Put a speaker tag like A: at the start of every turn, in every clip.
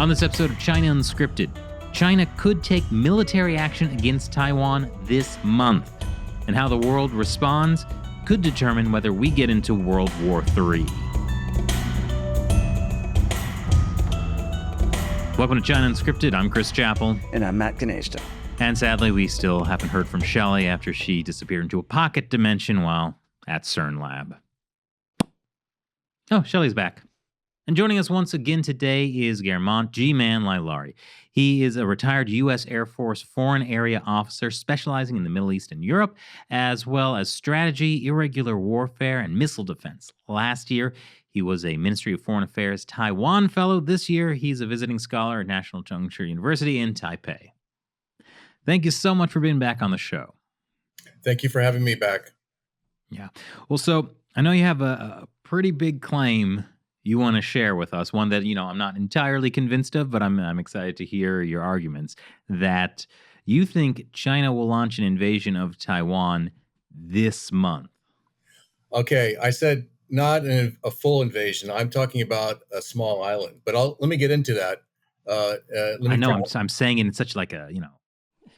A: On this episode of China Unscripted, China could take military action against Taiwan this month, and how the world responds could determine whether we get into World War III. Welcome to China Unscripted. I'm Chris Chappell.
B: And I'm Matt Ganeshta.
A: And sadly, we still haven't heard from Shelley after she disappeared into a pocket dimension while at CERN Lab. Oh, Shelley's back. And joining us once again today is Guermantes Lailari. He is a retired U.S. Air Force Foreign Area Officer specializing in the Middle East and Europe, as well as strategy, irregular warfare, and missile defense. Last year, he was a Ministry of Foreign Affairs Taiwan Fellow. This year, he's a visiting scholar at National Chengchi University in Taipei. Thank you so much for being back on the show.
C: Thank you for having me back.
A: Yeah. Well, so I know you have a pretty big claim you want to share with us, one that, I'm not entirely convinced of, but I'm excited to hear your arguments, that you think China will launch an invasion of Taiwan this month.
C: Okay, I said not a full invasion. I'm talking about a small island, but let me get into that.
A: I know, I'm saying it in such like a,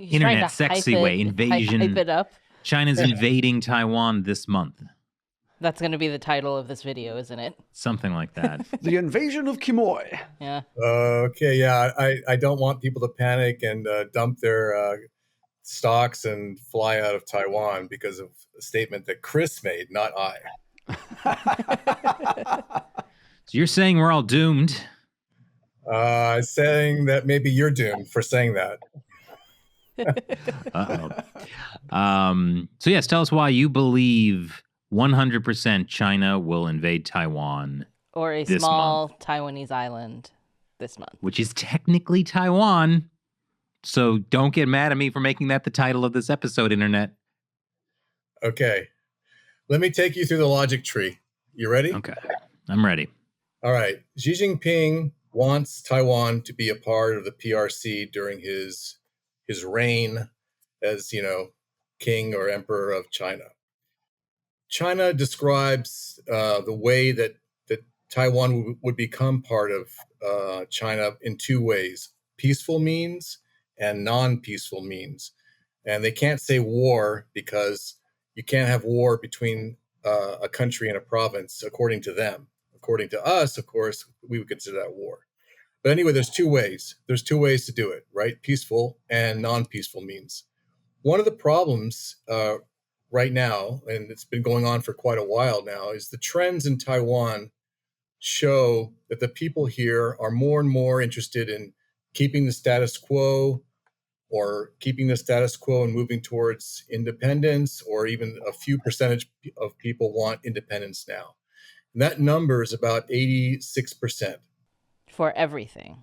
A: internet sexy way, invasion.
D: Hype it up.
A: China's invading Taiwan this month.
D: That's going to be the title of this video, isn't it?
A: Something like that.
B: The invasion of Quemoy.
D: Yeah.
C: Okay, yeah. I don't want people to panic and dump their stocks and fly out of Taiwan because of a statement that Chris made, not I.
A: So you're saying we're all doomed?
C: Saying that maybe you're doomed for saying that.
A: Uh-oh. So yes, tell us why you believe 100% China will invade Taiwan.
D: Or a small Taiwanese island this month.
A: Which is technically Taiwan. So don't get mad at me for making that the title of this episode, Internet.
C: Okay. Let me take you through the logic tree. You ready?
A: Okay. I'm ready. All
C: right. Xi Jinping wants Taiwan to be a part of the PRC during his reign as, king or emperor of China. China describes the way that Taiwan would become part of China in two ways: peaceful means and non-peaceful means. And they can't say war because you can't have war between a country and a province, according to them. According to us, of course, we would consider that war. But anyway, there's two ways. There's two ways to do it, right? Peaceful and non-peaceful means. One of the problems right now, and it's been going on for quite a while now, is the trends in Taiwan show that the people here are more and more interested in keeping the status quo and moving towards independence, or even a few percentage of people want independence now. And that number is about 86%.
D: For everything.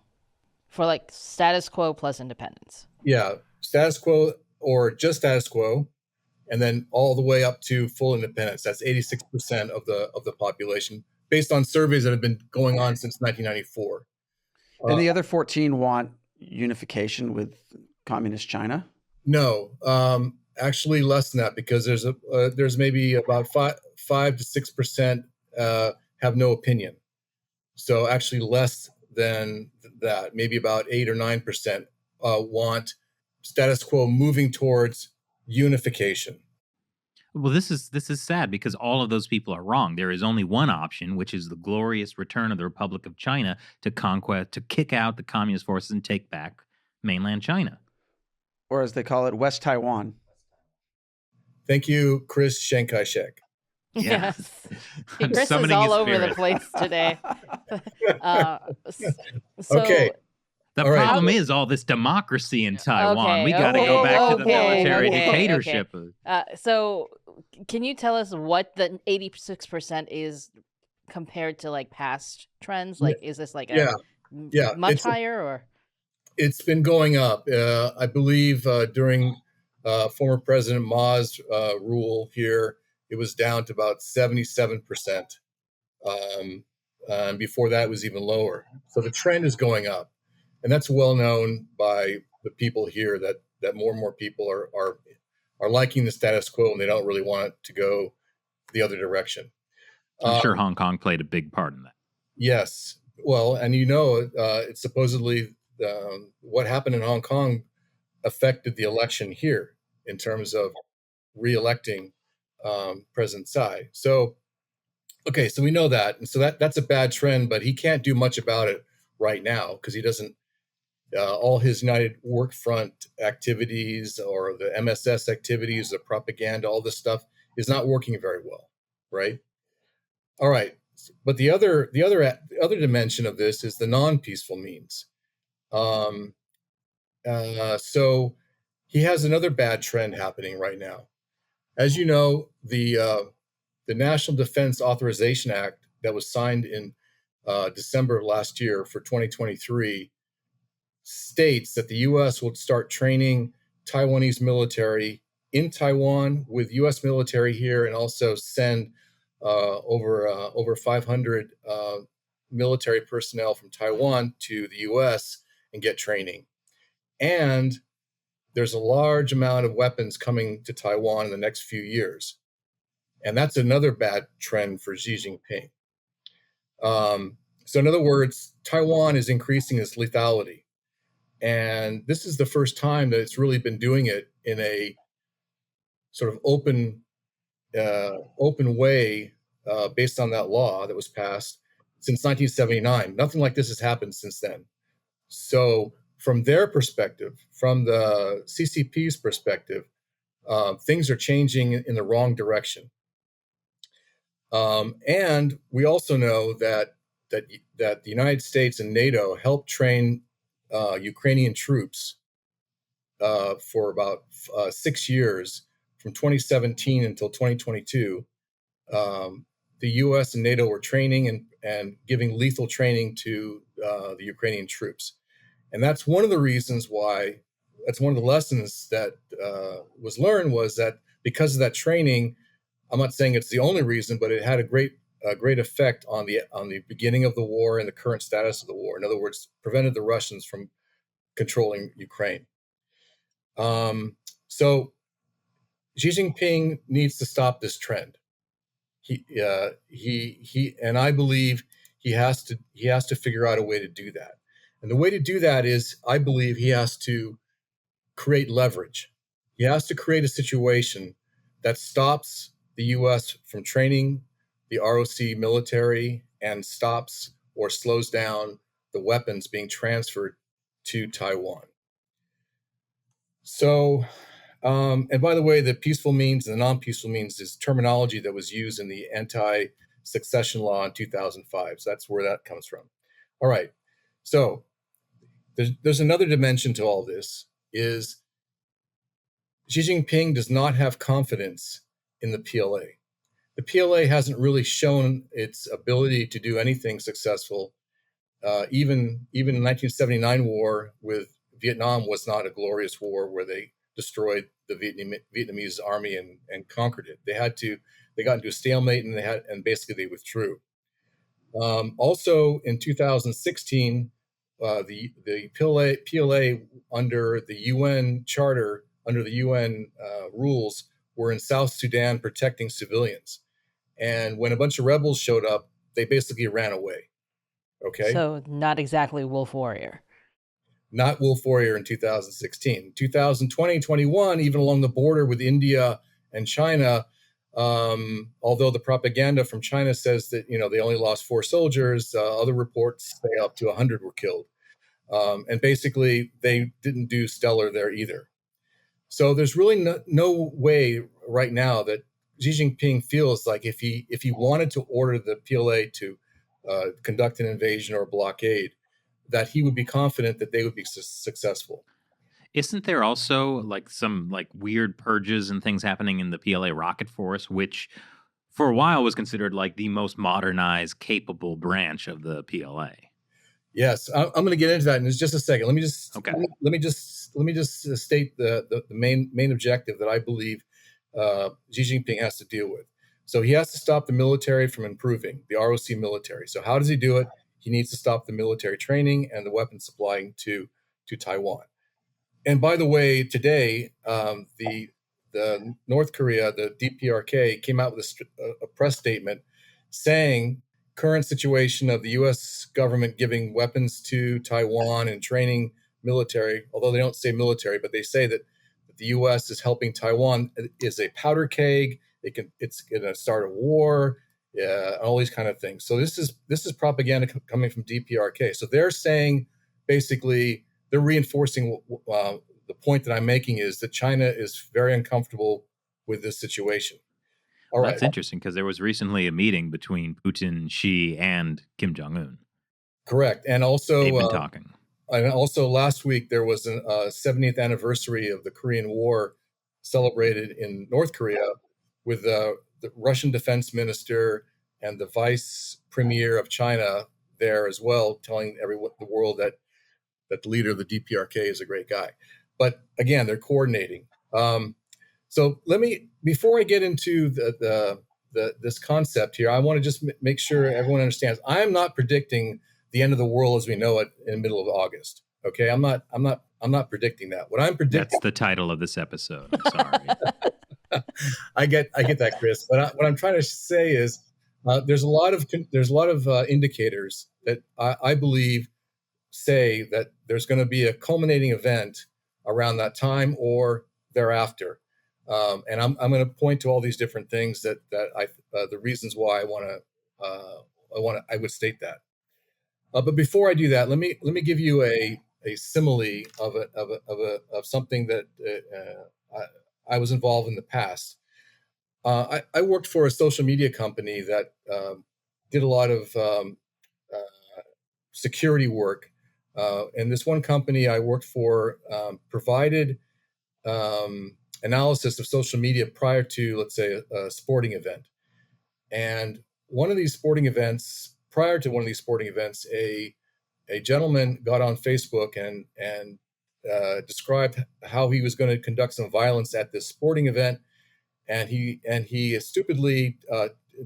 D: For like status quo plus independence.
C: Yeah, status quo or just status quo, and then all the way up to full independence. That's 86% of the population, based on surveys that have been going on since 1994.
B: And the other 14 want unification with communist China?
C: No, actually less than that, because there's maybe about 5 to 6% have no opinion. So actually less than that, maybe about 8 or 9% want status quo moving towards unification.
A: Well, this is sad because all of those people are wrong. There is only one option, which is the glorious return of the Republic of China to kick out the communist forces and take back mainland China.
B: Or as they call it, West Taiwan.
C: Thank you, Chris Chiang-Kai-shek.
D: Yeah. Yes. Chris is all over the place today.
C: Okay.
A: The problem is all this democracy in Taiwan. We got to go back to the military dictatorship.
D: So can you tell us what the 86% is compared to like past trends? Like, is this like much higher or?
C: It's been going up. I believe during former President Ma's rule here, it was down to about 77%. And before that, it was even lower. So the trend is going up. And that's well known by the people here that more and more people are liking the status quo, and they don't really want it to go the other direction.
A: I'm sure Hong Kong played a big part in that.
C: Yes. Well, and it's supposedly what happened in Hong Kong affected the election here in terms of re-electing President Tsai. So, okay, so we know that, and so that's a bad trend, but he can't do much about it right now because he doesn't. All his United Workfront activities or the MSS activities, the propaganda, all this stuff is not working very well, right? All right, but the other dimension of this is the non-peaceful means. So he has another bad trend happening right now. As you know, the National Defense Authorization Act that was signed in December of last year for 2023 states that the U.S. will start training Taiwanese military in Taiwan with U.S. military here, and also send over 500 military personnel from Taiwan to the U.S. and get training. And there's a large amount of weapons coming to Taiwan in the next few years. And that's another bad trend for Xi Jinping. So in other words, Taiwan is increasing its lethality. And this is the first time that it's really been doing it in a sort of open way based on that law that was passed since 1979. Nothing like this has happened since then. So from their perspective, from the CCP's perspective, things are changing in the wrong direction. And we also know that the United States and NATO helped train Ukrainian troops for about 6 years, from 2017 until 2022. The U.S. and NATO were training and giving lethal training to the Ukrainian troops. And that's one of the reasons why, that's one of the lessons that was learned, was that because of that training, I'm not saying it's the only reason, but it had a great effect on the beginning of the war and the current status of the war. In other words, prevented the Russians from controlling Ukraine. So Xi Jinping needs to stop this trend. He and I believe he has to figure out a way to do that. And the way to do that is, I believe, he has to create leverage. He has to create a situation that stops the U.S. from training the ROC military and stops or slows down the weapons being transferred to Taiwan. So, and by the way, the peaceful means and the non-peaceful means is terminology that was used in the anti-succession law in 2005. So that's where that comes from. All right. So there's another dimension to all this, is Xi Jinping does not have confidence in the PLA. The PLA hasn't really shown its ability to do anything successful. Even the 1979 war with Vietnam was not a glorious war where they destroyed the Vietnamese army and conquered it. They got into a stalemate, and basically they withdrew. Also in 2016, the PLA under the UN charter, under the UN rules, were in South Sudan protecting civilians. And when a bunch of rebels showed up, they basically ran away. Okay.
D: So not exactly Wolf Warrior.
C: Not Wolf Warrior in 2016. 2020, 21, even along the border with India and China, although the propaganda from China says that, they only lost 4 soldiers, other reports say up to 100 were killed. And basically, they didn't do stellar there either. So there's really no way right now that Xi Jinping feels like if he wanted to order the PLA to conduct an invasion or a blockade, that he would be confident that they would be successful.
A: Isn't there also some weird purges and things happening in the PLA rocket force, which for a while was considered the most modernized, capable branch of the PLA?
C: Yes, I'm going to get into that in just a second. Let me just state the main objective that I believe Xi Jinping has to deal with. So he has to stop the military from improving, the ROC military. So how does he do it? He needs to stop the military training and the weapons supplying to Taiwan. And by the way, today, the North Korea, the DPRK, came out with a press statement saying, current situation of the U.S. government giving weapons to Taiwan and training military, although they don't say military, but they say that the U.S. is helping Taiwan, is a powder keg. It's going to start a war, all these kind of things. So this is propaganda coming from DPRK. So they're saying, basically, they're reinforcing the point that I'm making, is that China is very uncomfortable with this situation.
A: All right. That's interesting, because there was recently a meeting between Putin, Xi, and Kim Jong-un.
C: Correct. And also,
A: they've been talking.
C: And also last week, there was a 70th anniversary of the Korean War celebrated in North Korea with the Russian defense minister and the vice premier of China there as well, telling the world that the leader of the DPRK is a great guy. But again, they're coordinating. So before I get into this concept here, I want to just make sure everyone understands. I am not predicting the end of the world as we know it in the middle of August. Okay, I'm not predicting that. What I'm predicting.
A: That's the title of this episode. I'm sorry.
C: I get that, Chris. But what I'm trying to say is, there's a lot of indicators that I believe say that there's going to be a culminating event around that time or thereafter. And I'm going to point to all these different things that the reasons why I would state that. But before I do that, let me give you a simile of something that I was involved in the past. I worked for a social media company that did a lot of security work, and this one company I worked for provided analysis of social media prior to, let's say, a sporting event. And prior to one of these sporting events, a gentleman got on Facebook and described how he was going to conduct some violence at this sporting event, and he stupidly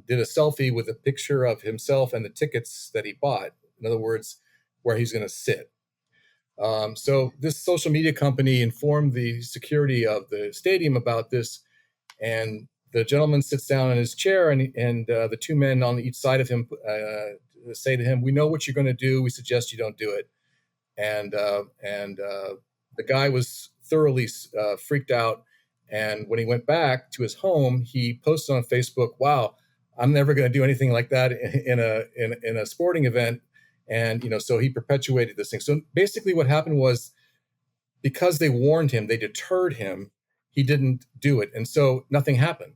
C: did a selfie with a picture of himself and the tickets that he bought. In other words, where he's going to sit. So this social media company informed the security of the stadium about this, and the gentleman sits down in his chair, and the two men on each side of him say to him, "We know what you're going to do. We suggest you don't do it." And the guy was thoroughly freaked out. And when he went back to his home, he posted on Facebook, "Wow, I'm never going to do anything like that in a sporting event." And so he perpetuated this thing. So basically, what happened was, because they warned him, they deterred him, he didn't do it, and so nothing happened.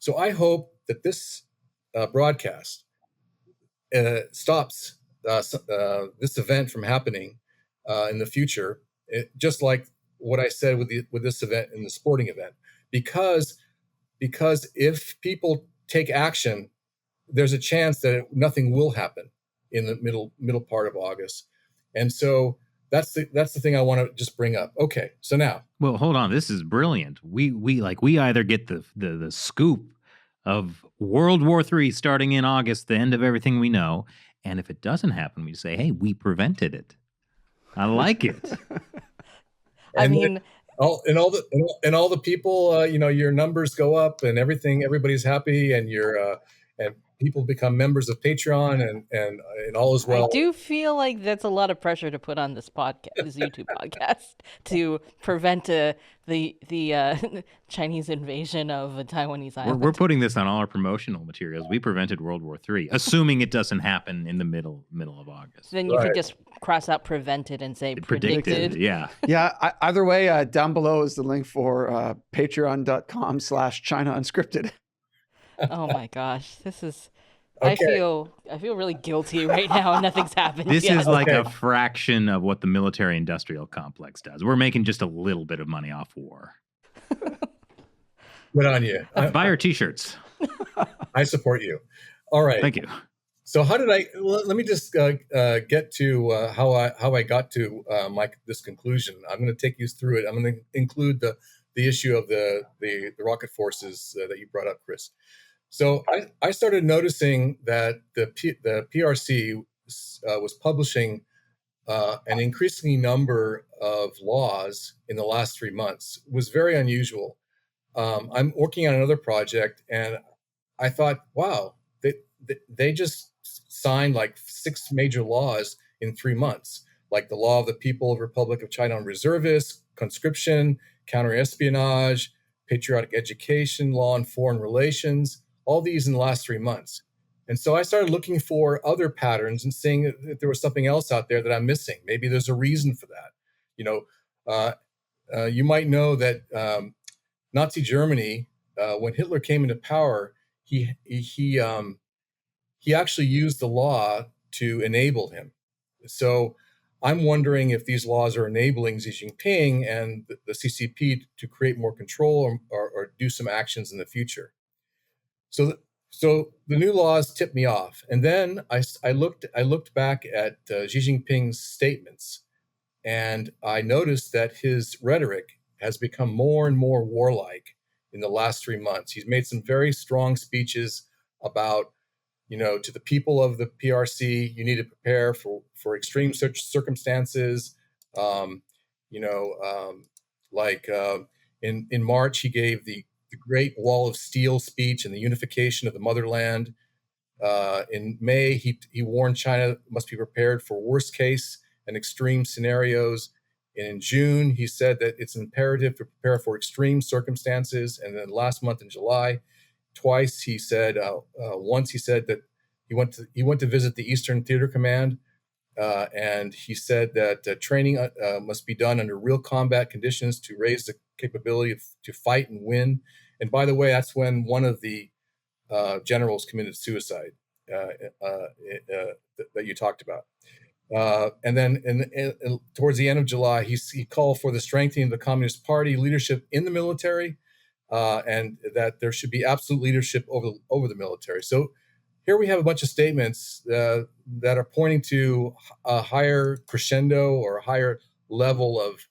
C: So I hope that this broadcast stops this event from happening in the future, just like what I said with this event in the sporting event, because if people take action, there's a chance that nothing will happen in the middle part of August. And so that's the thing I want to just bring up. Okay, so now.
A: Well, hold on. This is brilliant. We either get the scoop of World War III starting in August, the end of everything we know, and if it doesn't happen, we say, "Hey, we prevented it." I like it.
D: I mean,
C: all the people, your numbers go up and everything. Everybody's happy, and and people become members of Patreon, and all is well.
D: I do feel like that's a lot of pressure to put on this YouTube podcast, to prevent the Chinese invasion of a Taiwanese island.
A: We're putting this on all our promotional materials. We prevented World War III, assuming it doesn't happen in the middle of August.
D: Then you could just cross out prevented and say predicted.
A: Yeah.
B: Yeah. Either way, down below is the link for patreon.com/China Unscripted.
D: Oh my gosh, this is. Okay. I feel really guilty right now, and nothing's happened.
A: This is like a fraction of what the military-industrial complex does. We're making just a little bit of money off war.
C: Good on you.
A: Buy our T-shirts.
C: I support you. All right.
A: Thank you.
C: So how did let me just get to how I got to this conclusion. I'm going to take you through it. I'm going to include the issue of the rocket forces that you brought up, Chris. So I started noticing that the PRC was publishing an increasing number of laws in the last 3 months. It was very unusual. I'm working on another project, and I thought, wow, they just signed like 6 major laws in 3 months, like the Law of the People of Republic of China on reservists, conscription, counterespionage, patriotic education, law and foreign relations, all these in the last 3 months. And so I started looking for other patterns and seeing that there was something else out there that I'm missing. Maybe there's a reason for that. You might know that Nazi Germany, when Hitler came into power, he actually used the law to enable him. So I'm wondering if these laws are enabling Xi Jinping and the CCP to create more control or do some actions in the future. So the new laws tipped me off, and then I looked back at Xi Jinping's statements, and I noticed that his rhetoric has become more and more warlike in the last 3 months. He's made some very strong speeches about, to the people of the PRC, you need to prepare for extreme circumstances. In March, he gave the Great Wall of Steel speech and the unification of the motherland. In May, he warned China must be prepared for worst case and extreme scenarios. And in June, he said that it's imperative to prepare for extreme circumstances. And then last month in July, twice he said, once he said that he went to visit the Eastern Theater Command, and he said that training must be done under real combat conditions to raise the capability to fight and win. And by the way, that's when one of the generals committed suicide that you talked about. And then towards the end of July, he called for the strengthening of the Communist Party leadership in the military, and that there should be absolute leadership over the military. So here we have a bunch of statements that are pointing to a higher crescendo or a higher level of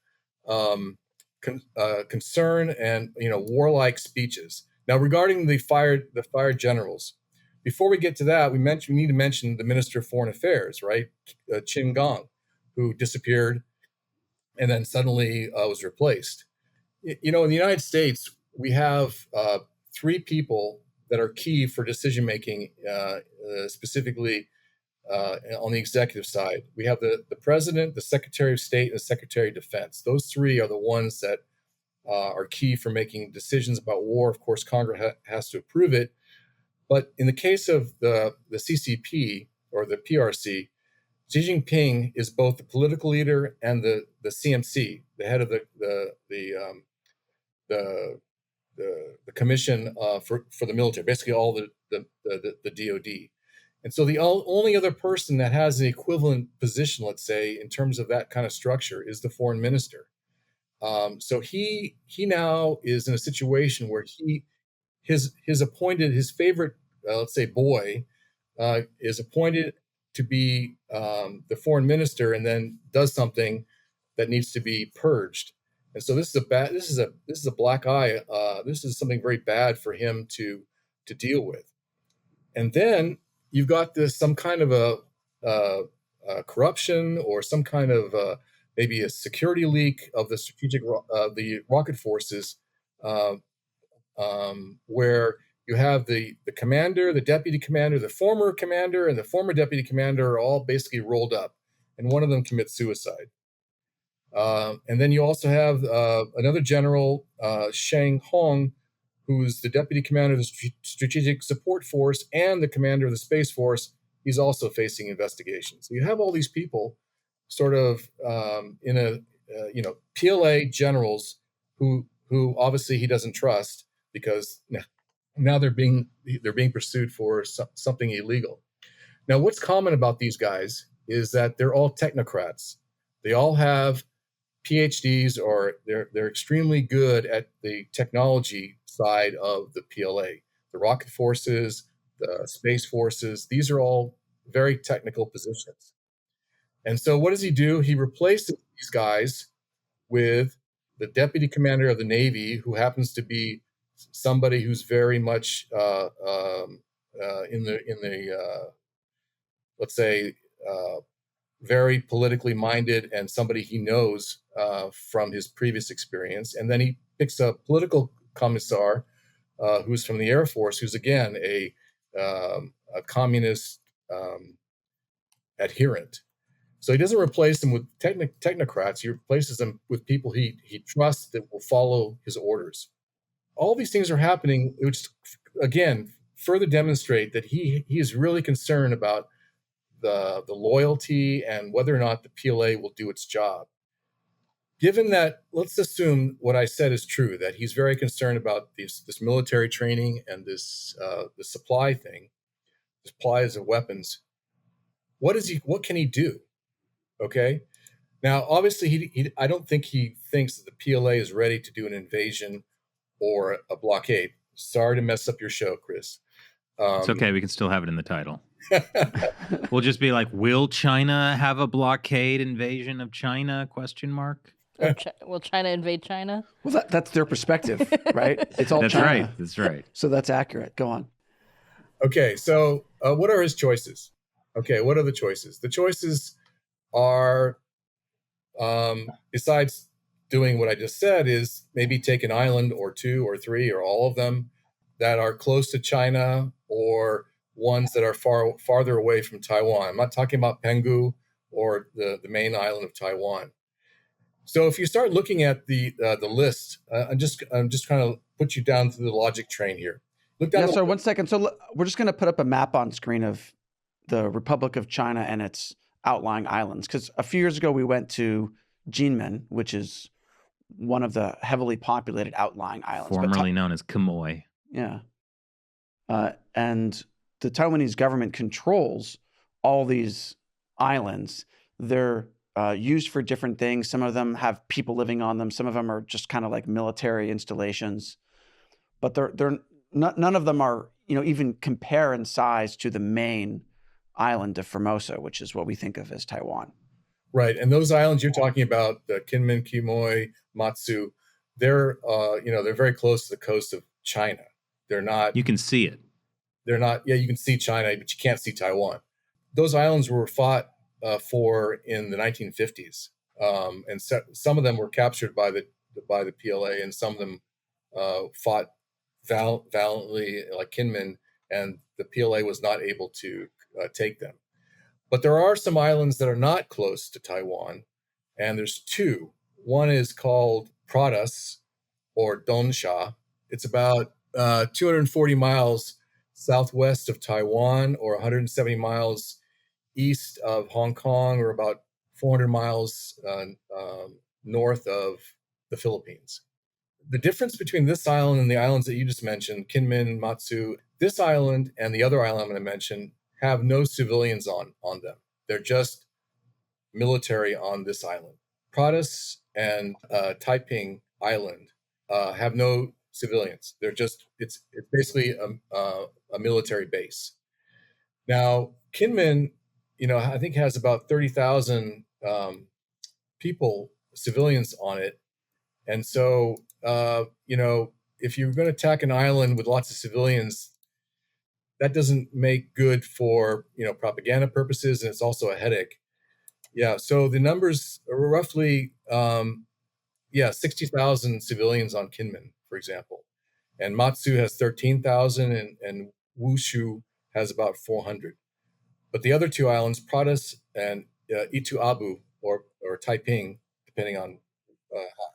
C: concern and warlike speeches. Now, regarding the fired generals, before we get to that, we need to mention the Minister of Foreign Affairs, right? Qin Gang, who disappeared and then suddenly was replaced. In the United States, we have 3 people that are key for decision making, specifically on the executive side. We have the President, the Secretary of State, and the Secretary of Defense. Those 3 are the ones that are key for making decisions about war. Of course, Congress has to approve it. But in the case of the CCP or the PRC, Xi Jinping is both the political leader and the CMC, the head of the commission for the military, basically all the DoD. And so the only other person that has the equivalent position, let's say, in terms of that kind of structure is the foreign minister. So he now is in a situation where his appointed, his favorite, let's say, boy, is appointed to be the foreign minister, and then does something that needs to be purged. And so this is a black eye. This is something very bad for him to deal with. And then you've got some kind of a corruption or some kind of maybe a security leak of the rocket forces, where you have the commander, the deputy commander, the former commander, and the former deputy commander are all basically rolled up, and one of them commits suicide. And then you also have another general, Shang Hong, who's the deputy commander of the Strategic Support Force and the commander of the Space Force. He's also facing investigation. So you have all these people sort of in PLA generals who obviously he doesn't trust, because now they're being pursued for something illegal. Now, what's common about these guys is that they're all technocrats. They all have PhDs, or they're extremely good at the technology side of the PLA. The rocket forces, the space forces, these are all very technical positions. And so what does he do? He replaces these guys with the deputy commander of the Navy, who happens to be somebody who's very much in the let's say, very politically minded, and somebody he knows from his previous experience. And then he picks a political commissar who's from the Air Force, who's again a a communist adherent. So he doesn't replace them with technocrats. He replaces them with people he trusts that will follow his orders. All these things are happening, which again further demonstrate that he is really concerned about the loyalty and whether or not the PLA will do its job. Given that, let's assume what I said is true, that he's very concerned about this military training and this the supply thing, the supplies of weapons. What can he do? Okay. Now, obviously, I don't think he thinks that the PLA is ready to do an invasion or a blockade. Sorry to mess up your show, Chris.
A: It's okay. We can still have it in the title. We'll just be like, will China have a blockade invasion of China? ?
D: Will China invade China?
B: Well, that's their perspective, right? It's all
A: That's
B: China.
A: right. That's right.
B: So that's accurate. Go on.
C: Okay, so what are his choices? Okay, what are the choices? The choices are, besides doing what I just said, is maybe take an island or two or three or all of them that are close to China or ones that are farther away from Taiwan. I'm not talking about Penghu or the main island of Taiwan. So if you start looking at the list, I'm just trying to put you down to the logic train here. Look down.
B: So 1 second. So we're just going to put up a map on screen of the Republic of China and its outlying islands. Because a few years ago we went to Guilmantes, which is one of the heavily populated outlying islands,
A: formerly known as Quemoy.
B: Yeah, and the Taiwanese government controls all these islands. They're used for different things. Some of them have people living on them. Some of them are just kind of like military installations. But they're none of them are, even compare in size to the main island of Formosa, which is what we think of as Taiwan.
C: Right, and those islands you're talking about, the Kinmen, Quemoy, Matsu, they're very close to the coast of China. They're not.
A: You can see it.
C: They're not. Yeah, you can see China, but you can't see Taiwan. Those islands were fought for in the 1950s, and some of them were captured by the PLA, and some of them fought valiantly, like Kinmen, and the PLA was not able to take them. But there are some islands that are not close to Taiwan, and there's two. One is called Pratas, or Donsha. It's about 240 miles southwest of Taiwan, or 170 miles east of Hong Kong, or about 400 miles north of the Philippines. The difference between this island and the islands that you just mentioned, Kinmen, Matsu, this island and the other island I'm going to mention have no civilians on them. They're just military on this island. Pratas and Taipei Island have no civilians. They're just, it's basically a military base. Now, Kinmen, I think has about 30,000 people, civilians on it. And so, if you're going to attack an island with lots of civilians, that doesn't make good for, propaganda purposes. And it's also a headache. Yeah. So the numbers are roughly, 60,000 civilians on Kinmen, for example. And Matsu has 13,000 and Wushu has about 400. But the other two islands, Pratas and Itu Abu or Taiping, depending on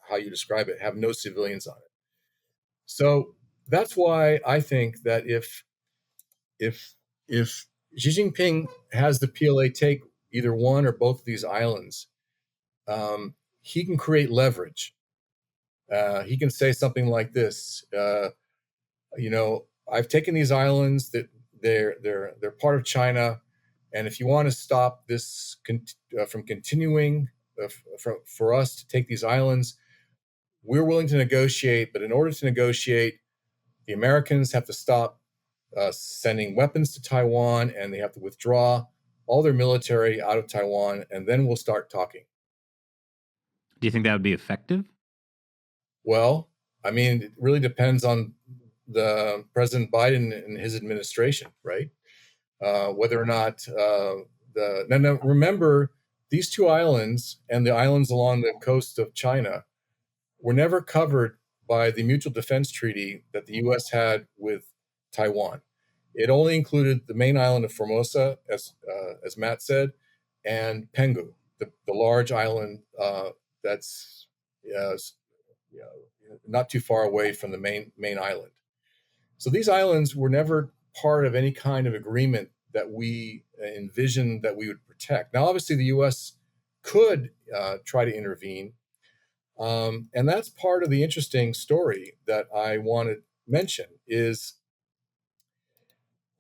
C: how you describe it, have no civilians on it. So that's why I think that if Xi Jinping has the PLA take either one or both of these islands, he can create leverage. He can say something like this: I've taken these islands that they're part of China, and if you want to stop this from continuing, for us to take these islands, we're willing to negotiate. But in order to negotiate, the Americans have to stop sending weapons to Taiwan, and they have to withdraw all their military out of Taiwan, and then we'll start talking.
A: Do you think that would be effective?
C: Well, it really depends on the President Biden and his administration, right? Whether or not now remember, these two islands and the islands along the coast of China were never covered by the Mutual Defense Treaty that the U.S. had with Taiwan. It only included the main island of Formosa, as Matt said, and Penghu, the large island that's not too far away from the main island. So these islands were never part of any kind of agreement that we envisioned that we would protect. Now, obviously, the U.S. could try to intervene, and that's part of the interesting story that I want to mention. Is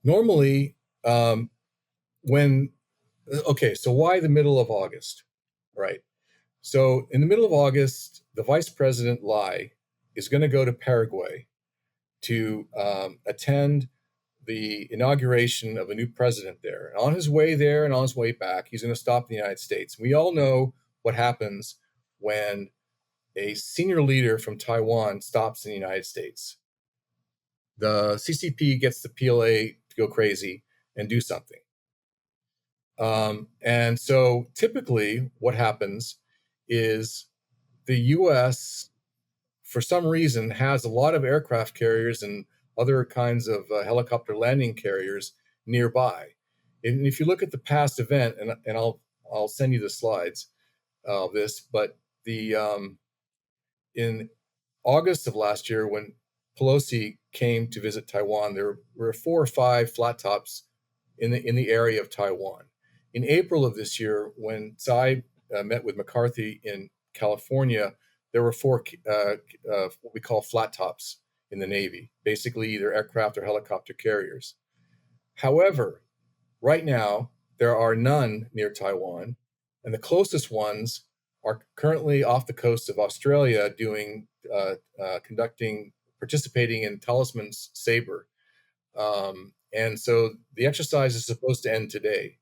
C: normally so why the middle of August, right? So in the middle of August, the Vice President Lai is going to go to Paraguay to attend the inauguration of a new president there. And on his way there and on his way back, he's going to stop in the United States. We all know what happens when a senior leader from Taiwan stops in the United States. The CCP gets the PLA to go crazy and do something. And so typically what happens is the U.S., for some reason, has a lot of aircraft carriers and other kinds of helicopter landing carriers nearby. And if you look at the past event, and I'll send you the slides of this, but in August of last year, when Pelosi came to visit Taiwan, there were 4 or 5 flat tops in the area of Taiwan. In April of this year, when Tsai met with McCarthy in California, there were 4 what we call flat tops in the Navy, basically either aircraft or helicopter carriers. However, right now, there are none near Taiwan, and the closest ones are currently off the coast of Australia participating in Talisman's Sabre. And so the exercise is supposed to end today.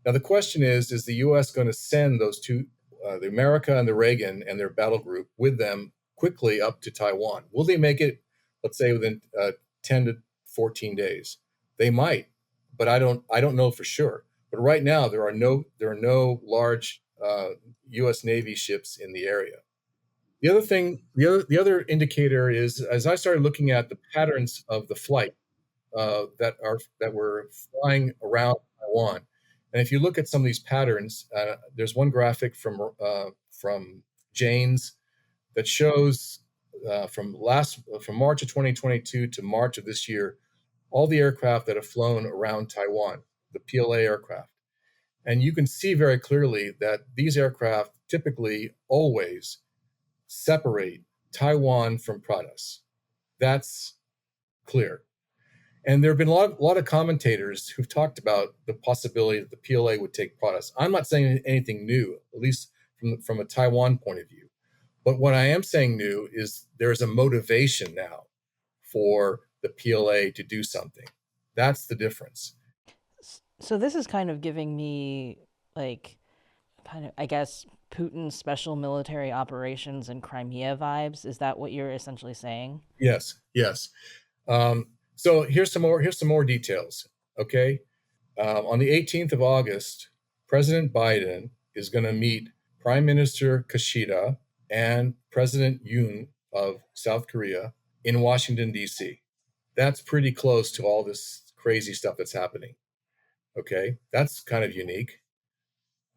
C: Now, the question is the U.S. going to send those two, the America and the Reagan and their battle group with them quickly up to Taiwan? Will they make it, let's say, within 10 to 14 days? They might, but I don't know for sure. But right now, there are no large U.S. Navy ships in the area. The other thing, the other indicator is, as I started looking at the patterns of the flight that were flying around Taiwan, and if you look at some of these patterns, there's one graphic from Jane's that shows from March of 2022 to March of this year, all the aircraft that have flown around Taiwan, the PLA aircraft. And you can see very clearly that these aircraft typically always separate Taiwan from Pratas. That's clear. And there have been a lot of commentators who've talked about the possibility that the PLA would take Pratas. I'm not saying anything new, at least from a Taiwan point of view. But what I am saying new is there's a motivation now for the PLA to do something. That's the difference.
D: So this is kind of giving me, like, kind of, I guess, Putin's special military operations in Crimea vibes. Is that what you're essentially saying?
C: Yes. So here's some more details. Okay, on the 18th of August, President Biden is going to meet Prime Minister Kishida and President Yoon of South Korea in Washington, D.C. That's pretty close to all this crazy stuff that's happening. Okay, that's kind of unique.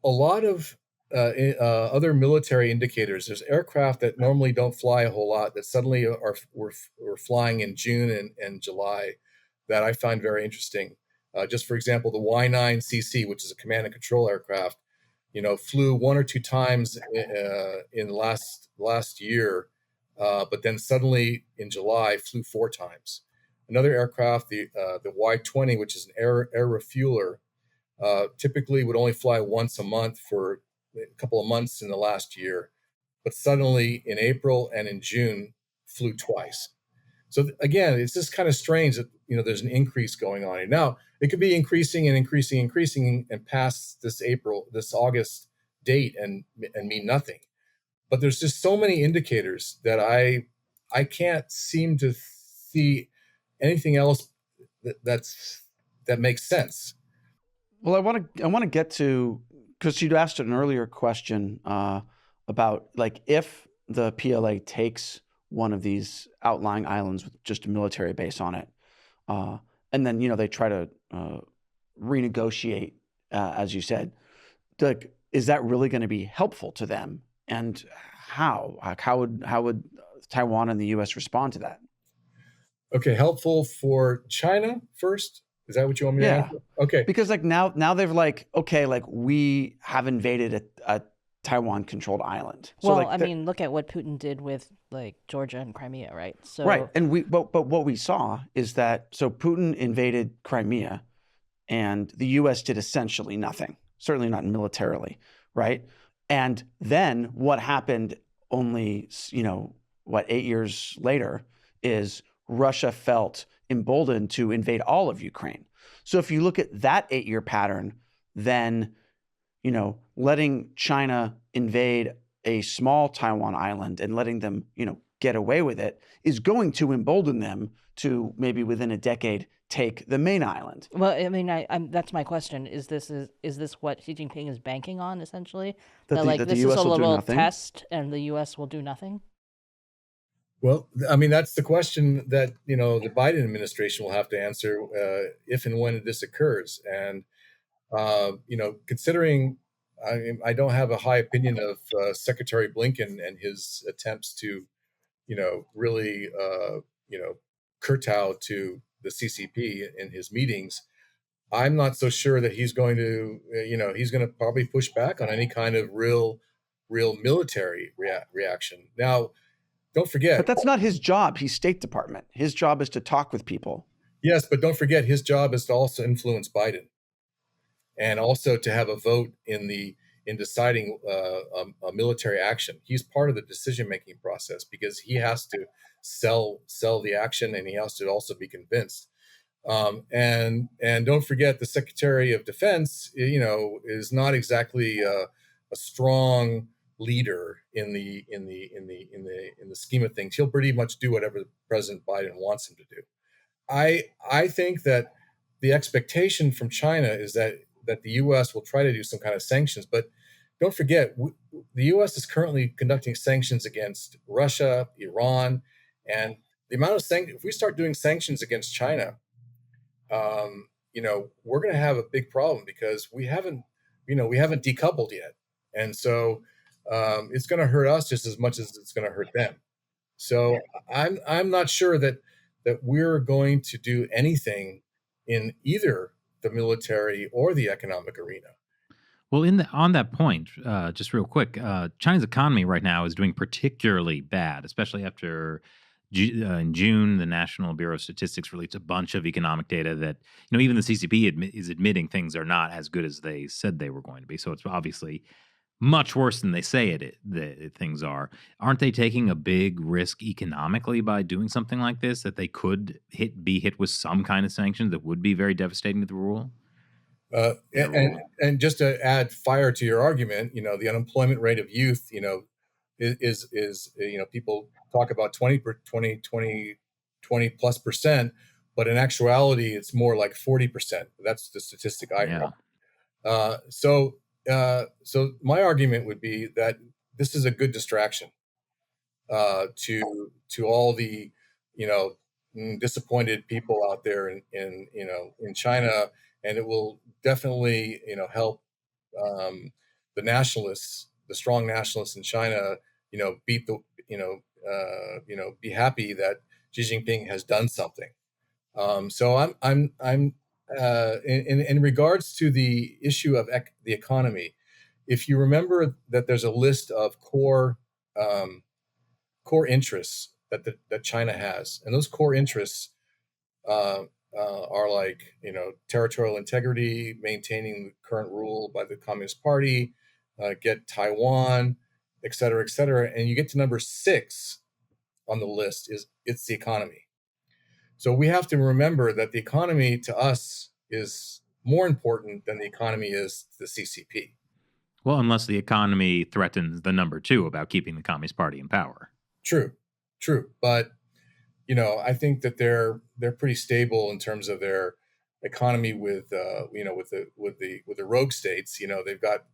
C: A lot of other military indicators. There's aircraft that normally don't fly a whole lot that suddenly were flying in June and July that I find very interesting. Just for example, the Y9CC, which is a command and control aircraft, flew 1 or 2 times in last year, but then suddenly in July flew 4 times. Another aircraft, the Y20, which is an air refueler, typically would only fly once a month for a couple of months in the last year, but suddenly in April and in June flew twice. So again, it's just kind of strange that there's an increase going on here. Now it could be increasing and past this August date and mean nothing. But there's just so many indicators that I can't seem to see anything else that makes sense.
B: Well, I want to get to, because you'd asked an earlier question about, like, if the PLA takes one of these outlying islands with just a military base on it, and then they try to renegotiate, as you said. Like, is that really going to be helpful to them? And how? Like, how would Taiwan and the U.S. respond to that?
C: Okay, helpful for China first. Is that what you want me to answer? Okay.
B: Because like now they've like, okay, like we have invaded a Taiwan-controlled island. So
D: Well,
B: like
D: I mean, look at what Putin did with like Georgia and Crimea, right? So
B: right, and but what we saw is that Putin invaded Crimea, and the U.S. did essentially nothing. Certainly not militarily, right? And then what happened only 8 years later is Russia felt emboldened to invade all of Ukraine. So if you look at that 8-year pattern, then letting China invade a small Taiwan island and letting them get away with it is going to embolden them to maybe within a decade take the main island.
D: Well, I mean, I'm that's my question. Is this what Xi Jinping is banking on, essentially? That
B: the
D: this
B: US
D: is a
B: will do
D: little
B: nothing?
D: test, and the U.S. will do nothing?
C: Well, I mean, that's the question that the Biden administration will have to answer if and when this occurs. And considering I don't have a high opinion of Secretary Blinken and his attempts to really kowtow to the CCP in his meetings. I'm not so sure that he's going to he's going to probably push back on any kind of real military reaction. Now, don't forget.
B: But that's not his job. He's State Department. His job is to talk with people.
C: Yes, but don't forget his job is to also influence Biden, and also to have a vote in deciding a military action. He's part of the decision-making process because he has to sell the action, and he has to also be convinced. And don't forget the Secretary of Defense, is not exactly a strong leader in the scheme of things. He'll pretty much do whatever President Biden wants him to do. I think that the expectation from China is that the U.S. will try to do some kind of sanctions, but don't forget the U.S. is currently conducting sanctions against Russia, Iran, and the amount of if we start doing sanctions against China, we're going to have a big problem because we haven't decoupled yet, and so it's going to hurt us just as much as it's going to hurt them. So I'm not sure that we're going to do anything in either the military or the economic arena.
A: Well, on that point, just real quick, China's economy right now is doing particularly bad, especially after in June, the National Bureau of Statistics released a bunch of economic data that even the CCP is admitting things are not as good as they said they were going to be. So it's obviously much worse than they say things are. Aren't they taking a big risk economically by doing something like this, that they could be hit with some kind of sanctions that would be very devastating to the rule?
C: And just to add fire to your argument, the unemployment rate of youth, is people talk about 20 plus percent, but in actuality, it's more like 40%. That's the statistic I heard. So my argument would be that this is a good distraction to all the disappointed people out there in China, and it will definitely help the nationalists, the strong nationalists in China, beat the be happy that Xi Jinping has done something. So I'm in regards to the issue of the economy. If you remember that there's a list of core interests that China has, and those core interests are like territorial integrity, maintaining the current rule by the Communist Party, get Taiwan, et cetera, et cetera. And you get to number 6 on the list it's the economy. So we have to remember that the economy to us is more important than the economy is to the CCP.
A: Well, unless the economy threatens the number 2 about keeping the Communist Party in power.
C: True. But, I think that they're pretty stable in terms of their economy with the rogue states. They've got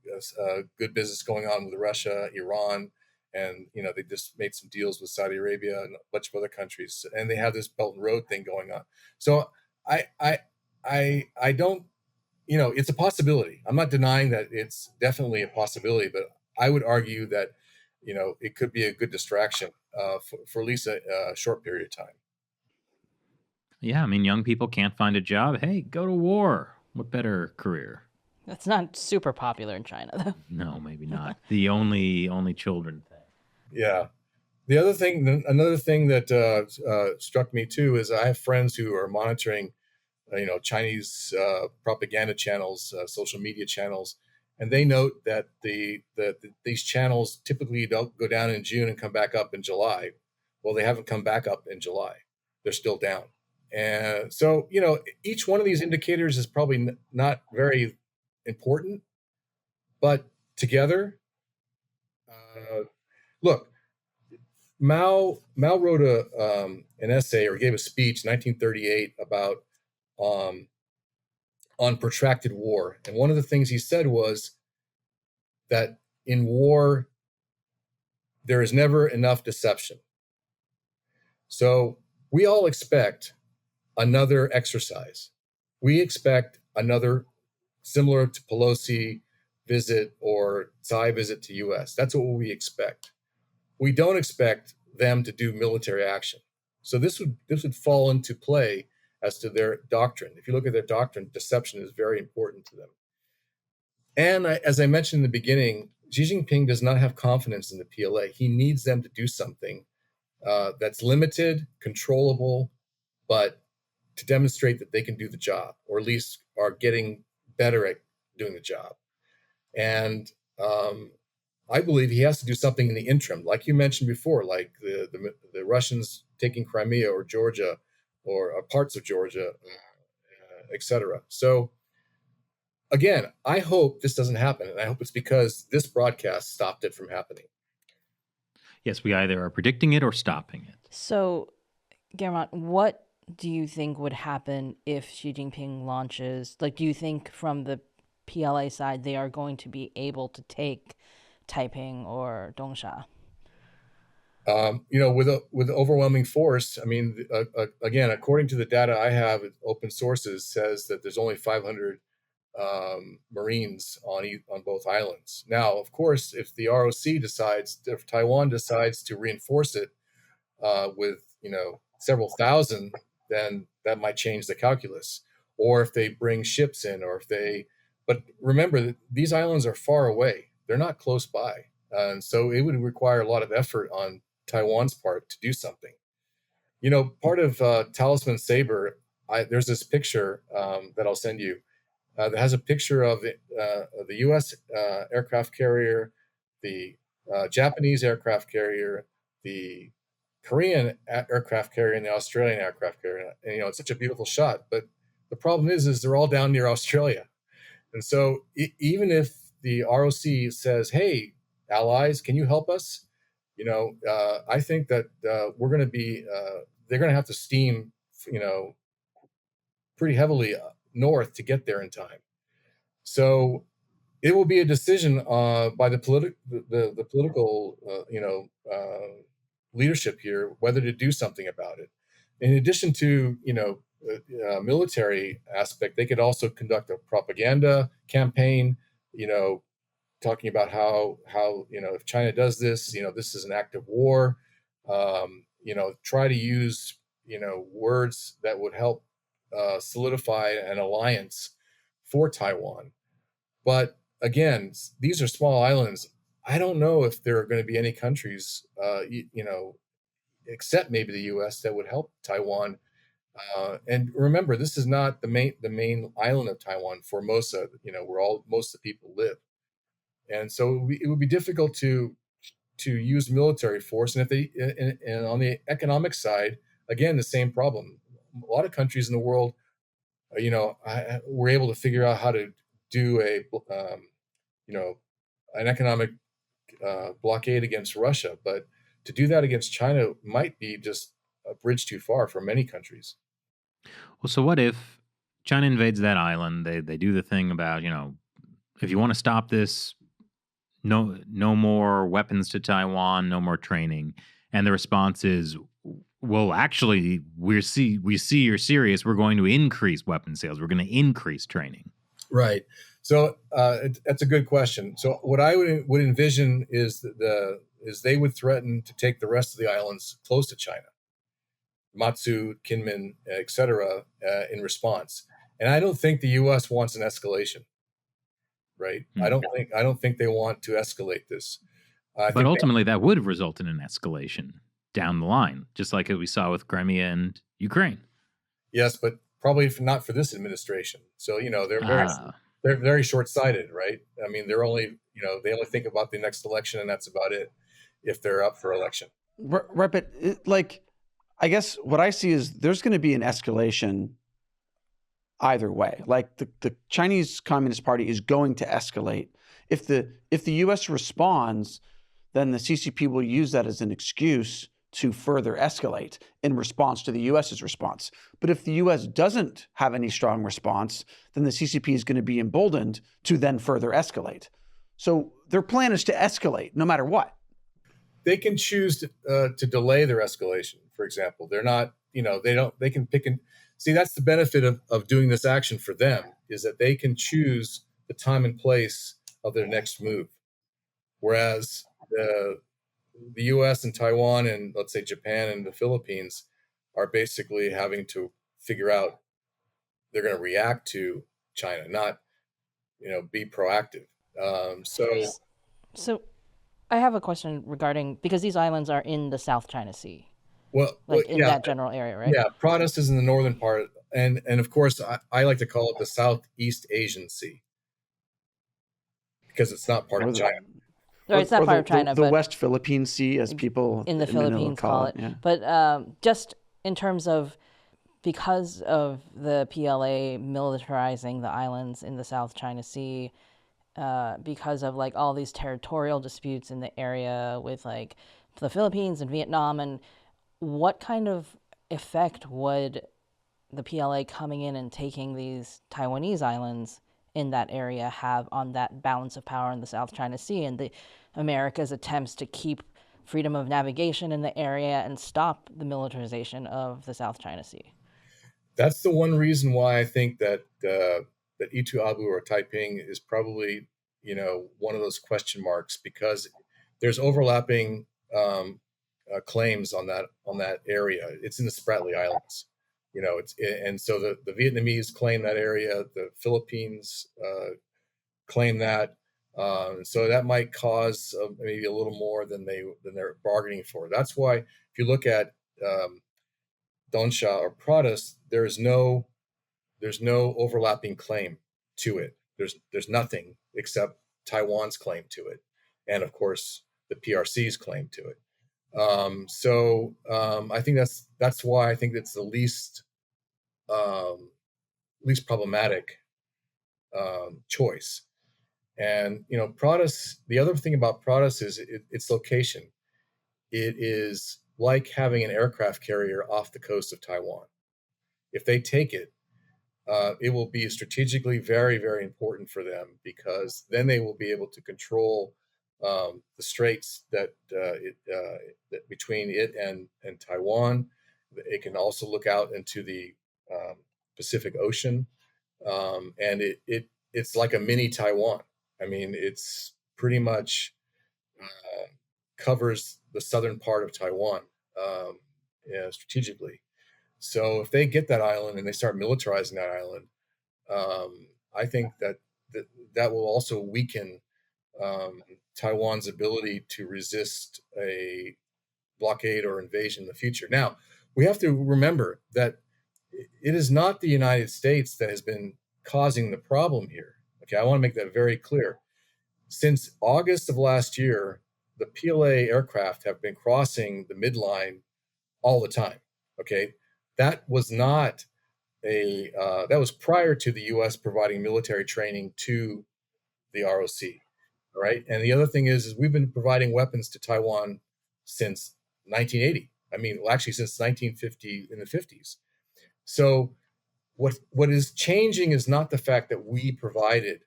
C: good business going on with Russia, Iran, and they just made some deals with Saudi Arabia and a bunch of other countries, and they have this Belt and Road thing going on. So I don't, it's a possibility. I'm not denying that it's definitely a possibility, but I would argue that, it could be a good distraction for at least a short period of time.
A: Yeah, I mean, young people can't find a job. Hey, go to war. What better career?
D: That's not super popular in China, though.
A: No, maybe not. The only children thing.
C: Yeah. Another thing that struck me too is I have friends who are monitoring, Chinese propaganda channels, social media channels, and they note that these channels typically don't go down in June and come back up in July. Well, they haven't come back up in July; they're still down. And so, each one of these indicators is probably not very important, but together, look. Mao wrote an essay or gave a speech in 1938 about on protracted war, and one of the things he said was that in war there is never enough deception. So we all expect another exercise. We expect another similar to Pelosi visit or Tsai visit to U.S. That's what we expect. We don't expect them to do military action. So this would fall into play as to their doctrine. If you look at their doctrine, deception is very important to them. And as I mentioned in the beginning, Xi Jinping does not have confidence in the PLA. He needs them to do something that's limited, controllable, but to demonstrate that they can do the job, or at least are getting better at doing the job. And I believe he has to do something in the interim, like you mentioned before, like the Russians taking Crimea or Georgia or parts of Georgia, etc. So again, I hope this doesn't happen, and I hope it's because this broadcast stopped it from happening.
A: Yes, we either are predicting it or stopping it.
D: So, Guermantes, what do you think would happen if Xi Jinping launches? Like, do you think from the PLA side they are going to be able to take Taipei or Dongsha?
C: With overwhelming force. I mean, again, according to the data I have, open sources says that there's only 500 Marines on both islands. Now, of course, if Taiwan decides to reinforce it with several thousand, then that might change the calculus. Or if they bring ships in, but remember that these islands are far away; they're not close by, and so it would require a lot of effort on Taiwan's part to do something. Part of Talisman Saber, there's this picture that I'll send you that has a picture of the U.S. Aircraft carrier, the Japanese aircraft carrier, the Korean aircraft carrier, and the Australian aircraft carrier. And it's such a beautiful shot. But the problem is they're all down near Australia, and so even if the ROC says, "Hey, allies, can you help us?" I think that we're going to be they're going to have to steam, pretty heavily north to get there in time. So it will be a decision by the political leadership here whether to do something about it. In addition to military aspect, they could also conduct a propaganda campaign, talking about how if China does this, this is an act of war. Try to use words that would help solidify an alliance for Taiwan. But again, these are small islands. I don't know if there are going to be any countries, except maybe the U.S., that would help Taiwan. And remember, this is not the main island of Taiwan, Formosa, where most of the people live. And so it would be difficult to use military force. And and on the economic side, again, the same problem. A lot of countries in the world, were able to figure out how to do an economic blockade against Russia, but to do that against China might be just a bridge too far for many countries.
A: Well, so what if China invades that island? They do the thing about, if you want to stop this, no more weapons to Taiwan, no more training. And the response is, well, actually, we see you're serious. We're going to increase weapon sales. We're going to increase training.
C: Right. So that's a good question. So what I would envision is they would threaten to take the rest of the islands close to China, Matsu, Kinmen, etc., in response. And I don't think the U.S. wants an escalation. Right. I don't think they want to escalate this.
A: But ultimately, that would result in an escalation down the line, just like we saw with Crimea and Ukraine.
C: Yes, but probably not for this administration. So they're very short-sighted, right? I mean, they only think about the next election, and that's about it if they're up for election.
B: Right, but I guess what I see is there's going to be an escalation either way. Like the Chinese Communist Party is going to escalate. If the U.S. responds, then the CCP will use that as an excuse to further escalate in response to the U.S.'s response. But if the U.S. doesn't have any strong response, then the CCP is going to be emboldened to then further escalate. So their plan is to escalate no matter what.
C: They can choose to delay their escalation, for example. They're not, they can pick and see. That's the benefit of doing this action for them, is that they can choose the time and place of their next move. Whereas the U.S. and Taiwan and, let's say, Japan and the Philippines are basically having to figure out they're going to react to China, not, be proactive.
D: So I have a question regarding, because these islands are in the South China Sea. That general area, right?
C: Yeah, Protus is in the northern part, and of course I like to call it the Southeast Asian Sea because it's not part of China.
D: Right, it's not part of China,
B: the
D: but
B: West Philippine Sea, as people
D: in the Philippines call it. Yeah. But just in terms of, because of the PLA militarizing the islands in the South China Sea, because of all these territorial disputes in the area with the Philippines and Vietnam, and what kind of effect would the PLA coming in and taking these Taiwanese islands in that area have on that balance of power in the South China Sea and the America's attempts to keep freedom of navigation in the area and stop the militarization of the South China Sea?
C: That's the one reason why I think that Itu Abu or Taiping is probably, one of those question marks, because there's overlapping claims on that area. It's in the Spratly Islands. And so the Vietnamese claim that area, the Philippines claim that, so that might cause maybe a little more than they're bargaining for. That's why if you look at Donsha or Protus, there's no overlapping claim to it. There's nothing except Taiwan's claim to it, and of course the PRC's claim to it. I think that's why I think it's the least problematic choice. And Protus. The other thing about Protus is its location. It is like having an aircraft carrier off the coast of Taiwan. If they take it, it will be strategically very, very important for them, because then they will be able to control the straits that between it and Taiwan. It can also look out into the Pacific Ocean, and it's like a mini Taiwan. I mean, it's pretty much covers the southern part of Taiwan strategically. So if they get that island and they start militarizing that island, I think that will also weaken Taiwan's ability to resist a blockade or invasion in the future. Now, we have to remember that it is not the United States that has been causing the problem here. Okay, I want to make that very clear. Since August of last year, the PLA aircraft have been crossing the midline all the time. Okay, that was not that was prior to the U.S. providing military training to the ROC. All right, and the other thing is we've been providing weapons to Taiwan since 1980. I mean, well, actually since 1950 in the 50s. So what is changing is not the fact that we provided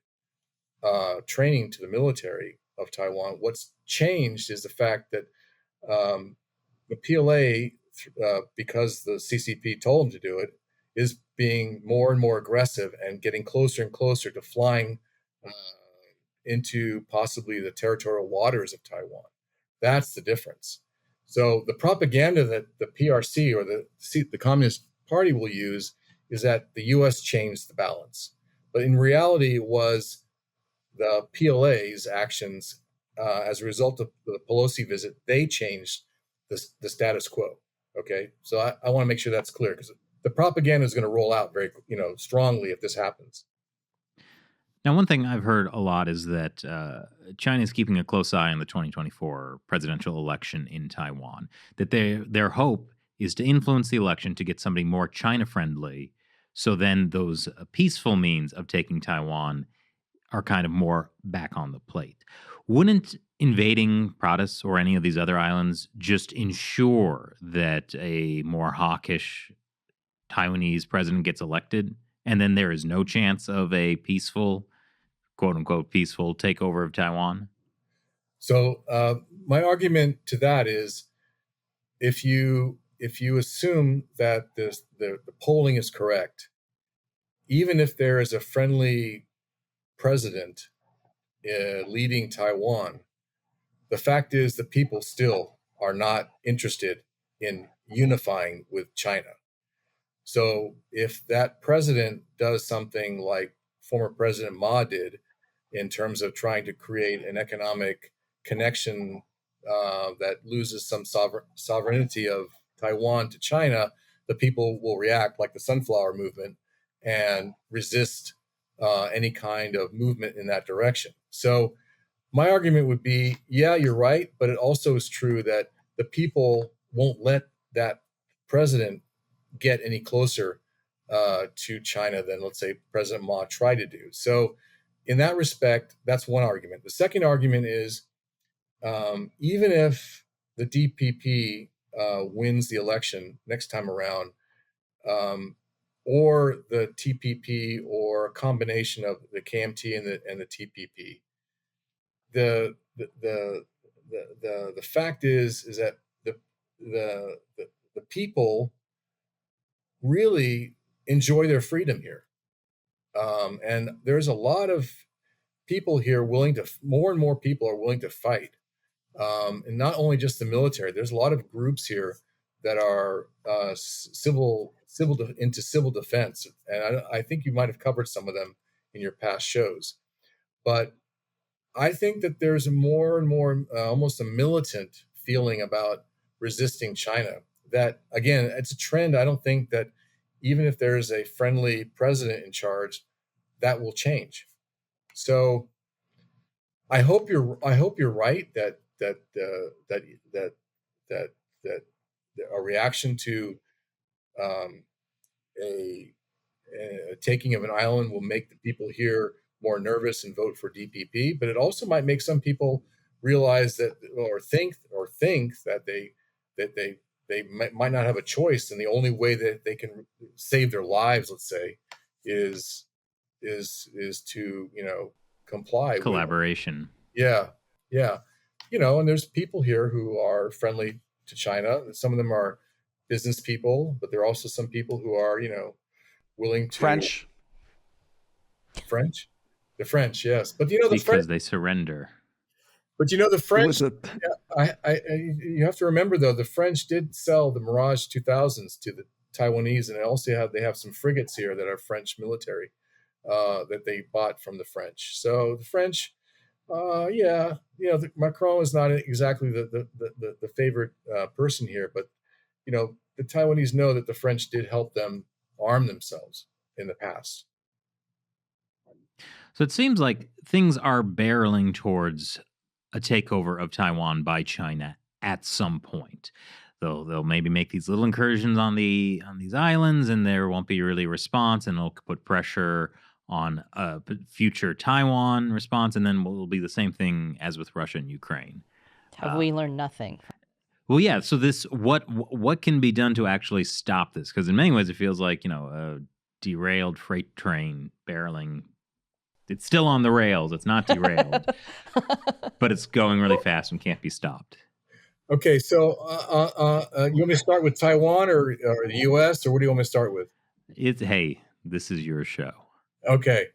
C: training to the military of Taiwan. What's changed is the fact that the PLA because the CCP told him to do it, is being more and more aggressive and getting closer and closer to flying into possibly the territorial waters of Taiwan. That's the difference. So the propaganda that the PRC or the Communist Party will use is that the U.S. changed the balance. But in reality, it was the PLA's actions as a result of the Pelosi visit. They changed the status quo. Okay, so I want to make sure that's clear, because the propaganda is going to roll out very strongly if this happens.
A: Now, one thing I've heard a lot is that China is keeping a close eye on the 2024 presidential election in Taiwan, that their hope is to influence the election to get somebody more China-friendly, so then those peaceful means of taking Taiwan are kind of more back on the plate. Wouldn't invading Pratas or any of these other islands just ensure that a more hawkish Taiwanese president gets elected, and then there is no chance of a peaceful, quote-unquote, peaceful takeover of Taiwan?
C: So my argument to that is, if you assume that the polling is correct, even if there is a friendly president leading Taiwan, the fact is the people still are not interested in unifying with China. So if that president does something like former President Ma did in terms of trying to create an economic connection that loses some sovereignty of Taiwan to China, the people will react like the Sunflower Movement and resist any kind of movement in that direction. So my argument would be, yeah, you're right, but it also is true that the people won't let that president get any closer to China than, let's say, President Ma tried to do. So in that respect, that's one argument. The second argument is, even if the DPP wins the election next time around, or the TPP, or a combination of the KMT and the TPP, the fact is that the people really enjoy their freedom here, and there's a lot of people here more and more people are willing to fight, and not only just the military. There's a lot of groups here that are into civil defense, and I think you might have covered some of them in your past shows. But I think that there's more and more almost a militant feeling about resisting China. That, again, it's a trend. I don't think that even if there is a friendly president in charge, that will change. So I hope you're right that a reaction to a taking of an island will make the people here more nervous and vote for DPP, but it also might make some people realize that, or think that they might not have a choice, and the only way that they can save their lives, let's say, is to comply.
A: Collaboration.
C: Yeah. And there's people here who are friendly to China. Some of them are business people, but there are also some people who are willing to French. The French, yes, but
A: because they surrender.
C: But the French, you have to remember, though, the French did sell the Mirage 2000s to the Taiwanese, and they have some frigates here that are French military that they bought from the French. So the French, Macron is not exactly the favorite person here, but the Taiwanese know that the French did help them arm themselves in the past.
A: So it seems like things are barreling towards a takeover of Taiwan by China at some point. They'll maybe make these little incursions on these islands, and there won't be really a response, and it'll put pressure on a future Taiwan response, and then it'll be the same thing as with Russia and Ukraine.
D: Have we learned nothing?
A: Well, yeah. So what can be done to actually stop this? Because in many ways, it feels like a derailed freight train barreling. It's still on the rails. It's not derailed, but it's going really fast and can't be stopped.
C: Okay, so you want me to start with Taiwan or the U.S. or what do you want me to start with?
A: Hey, this is your show.
C: Okay,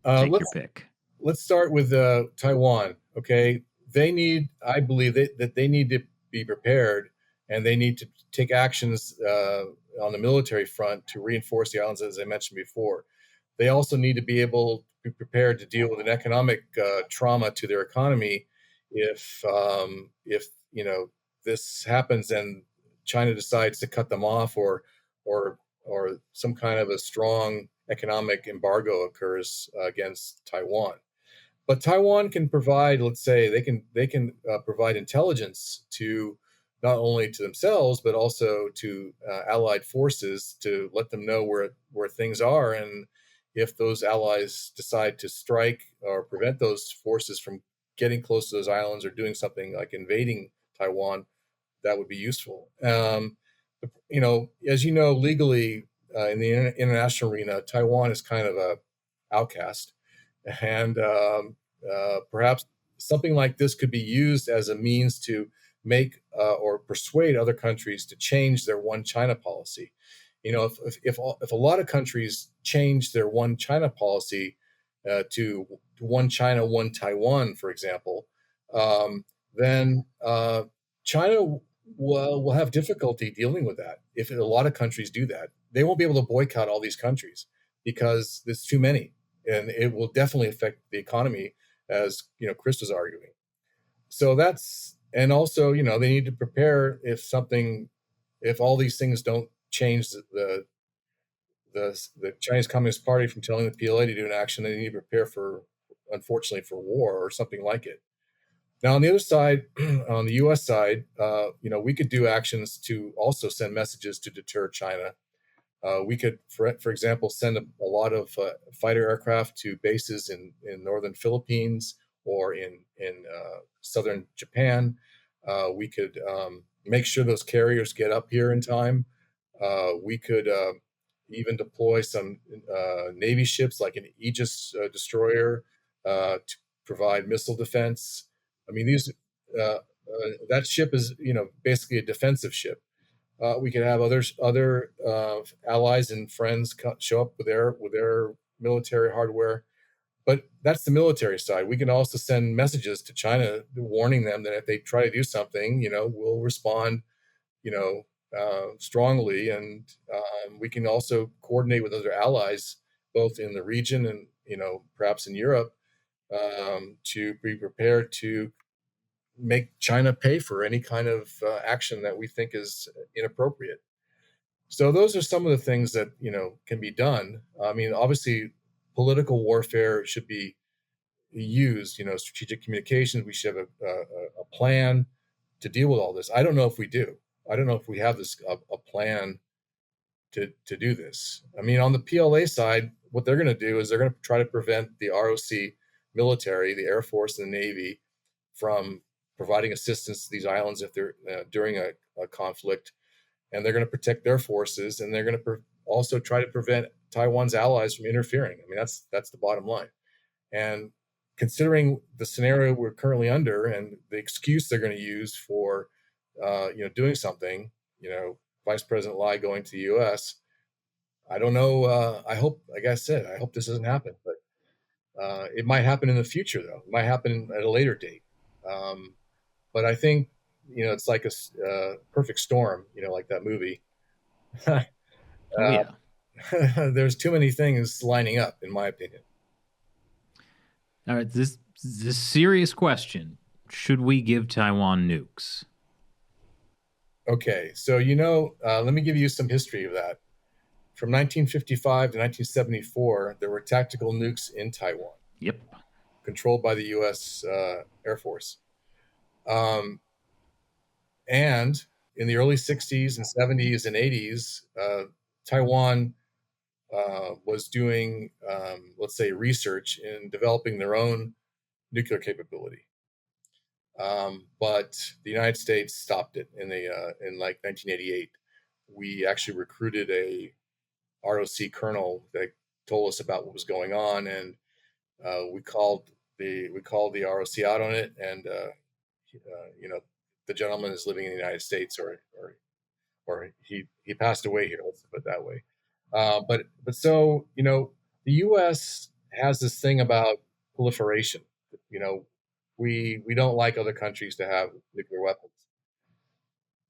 A: Take your pick.
C: let's start with Taiwan. Okay, I believe that they need to be prepared, and they need to take actions on the military front to reinforce the islands, as I mentioned before. They also need to be able to be prepared to deal with an economic trauma to their economy if this happens and China decides to cut them off, or some kind of a strong economic embargo occurs against Taiwan. But Taiwan can provide, let's say, they can provide intelligence to not only to themselves but also to allied forces to let them know where things are, and if those allies decide to strike or prevent those forces from getting close to those islands or doing something like invading Taiwan, that would be useful. As you know, legally in the international arena, Taiwan is kind of a outcast, and perhaps something like this could be used as a means to make or persuade other countries to change their one China policy. If a lot of countries change their one China policy to one China, one Taiwan, for example, then China will have difficulty dealing with that. If a lot of countries do that, they won't be able to boycott all these countries because there's too many, and it will definitely affect the economy, as Chris was arguing. So and also they need to prepare if all these things don't change the Chinese Communist Party from telling the PLA to do an action, they need to prepare unfortunately, for war or something like it. Now, on the other side, on the U.S. side, we could do actions to also send messages to deter China. We could, for example, send a lot of fighter aircraft to bases in northern Philippines or in southern Japan. We could make sure those carriers get up here in time. We could even deploy some Navy ships like an Aegis destroyer to provide missile defense. I mean, that ship is basically a defensive ship. We could have other allies and friends show up with their military hardware, but that's the military side. We can also send messages to China warning them that if they try to do something, we'll respond, strongly, and we can also coordinate with other allies, both in the region and perhaps in Europe, to be prepared to make China pay for any kind of action that we think is inappropriate. So those are some of the things that can be done. I mean, obviously, political warfare should be used. Strategic communications. We should have a plan to deal with all this. I don't know if we do. I don't know if we have a plan to do this. I mean, on the PLA side, what they're going to do is they're going to try to prevent the ROC military, the Air Force and the Navy, from providing assistance to these islands if they're during a conflict, and they're going to protect their forces, and they're going to also try to prevent Taiwan's allies from interfering. I mean, that's the bottom line. And considering the scenario we're currently under and the excuse they're going to use for doing something, Vice President Lai going to the U.S., I don't know. I hope, like I said, I hope this doesn't happen, but it might happen in the future, though. It might happen at a later date. But I think, it's like a perfect storm, like that movie.
A: Oh, yeah.
C: There's too many things lining up, in my opinion.
A: All right, this is a serious question. Should we give Taiwan nukes?
C: Okay, so let me give you some history of that. From 1955 to 1974, there were tactical nukes in Taiwan.
A: Yep.
C: Controlled by the U.S. Air Force. And in the early 60s and 70s and 80s, Taiwan was doing, let's say, research in developing their own nuclear capability. But the United States stopped it in like 1988. We actually recruited a ROC colonel that told us about what was going on, and we called the ROC out on it, and the gentleman is living in the United States, or he passed away here. Let's put it that way. But so the U.S. has this thing about proliferation. We don't like other countries to have nuclear weapons.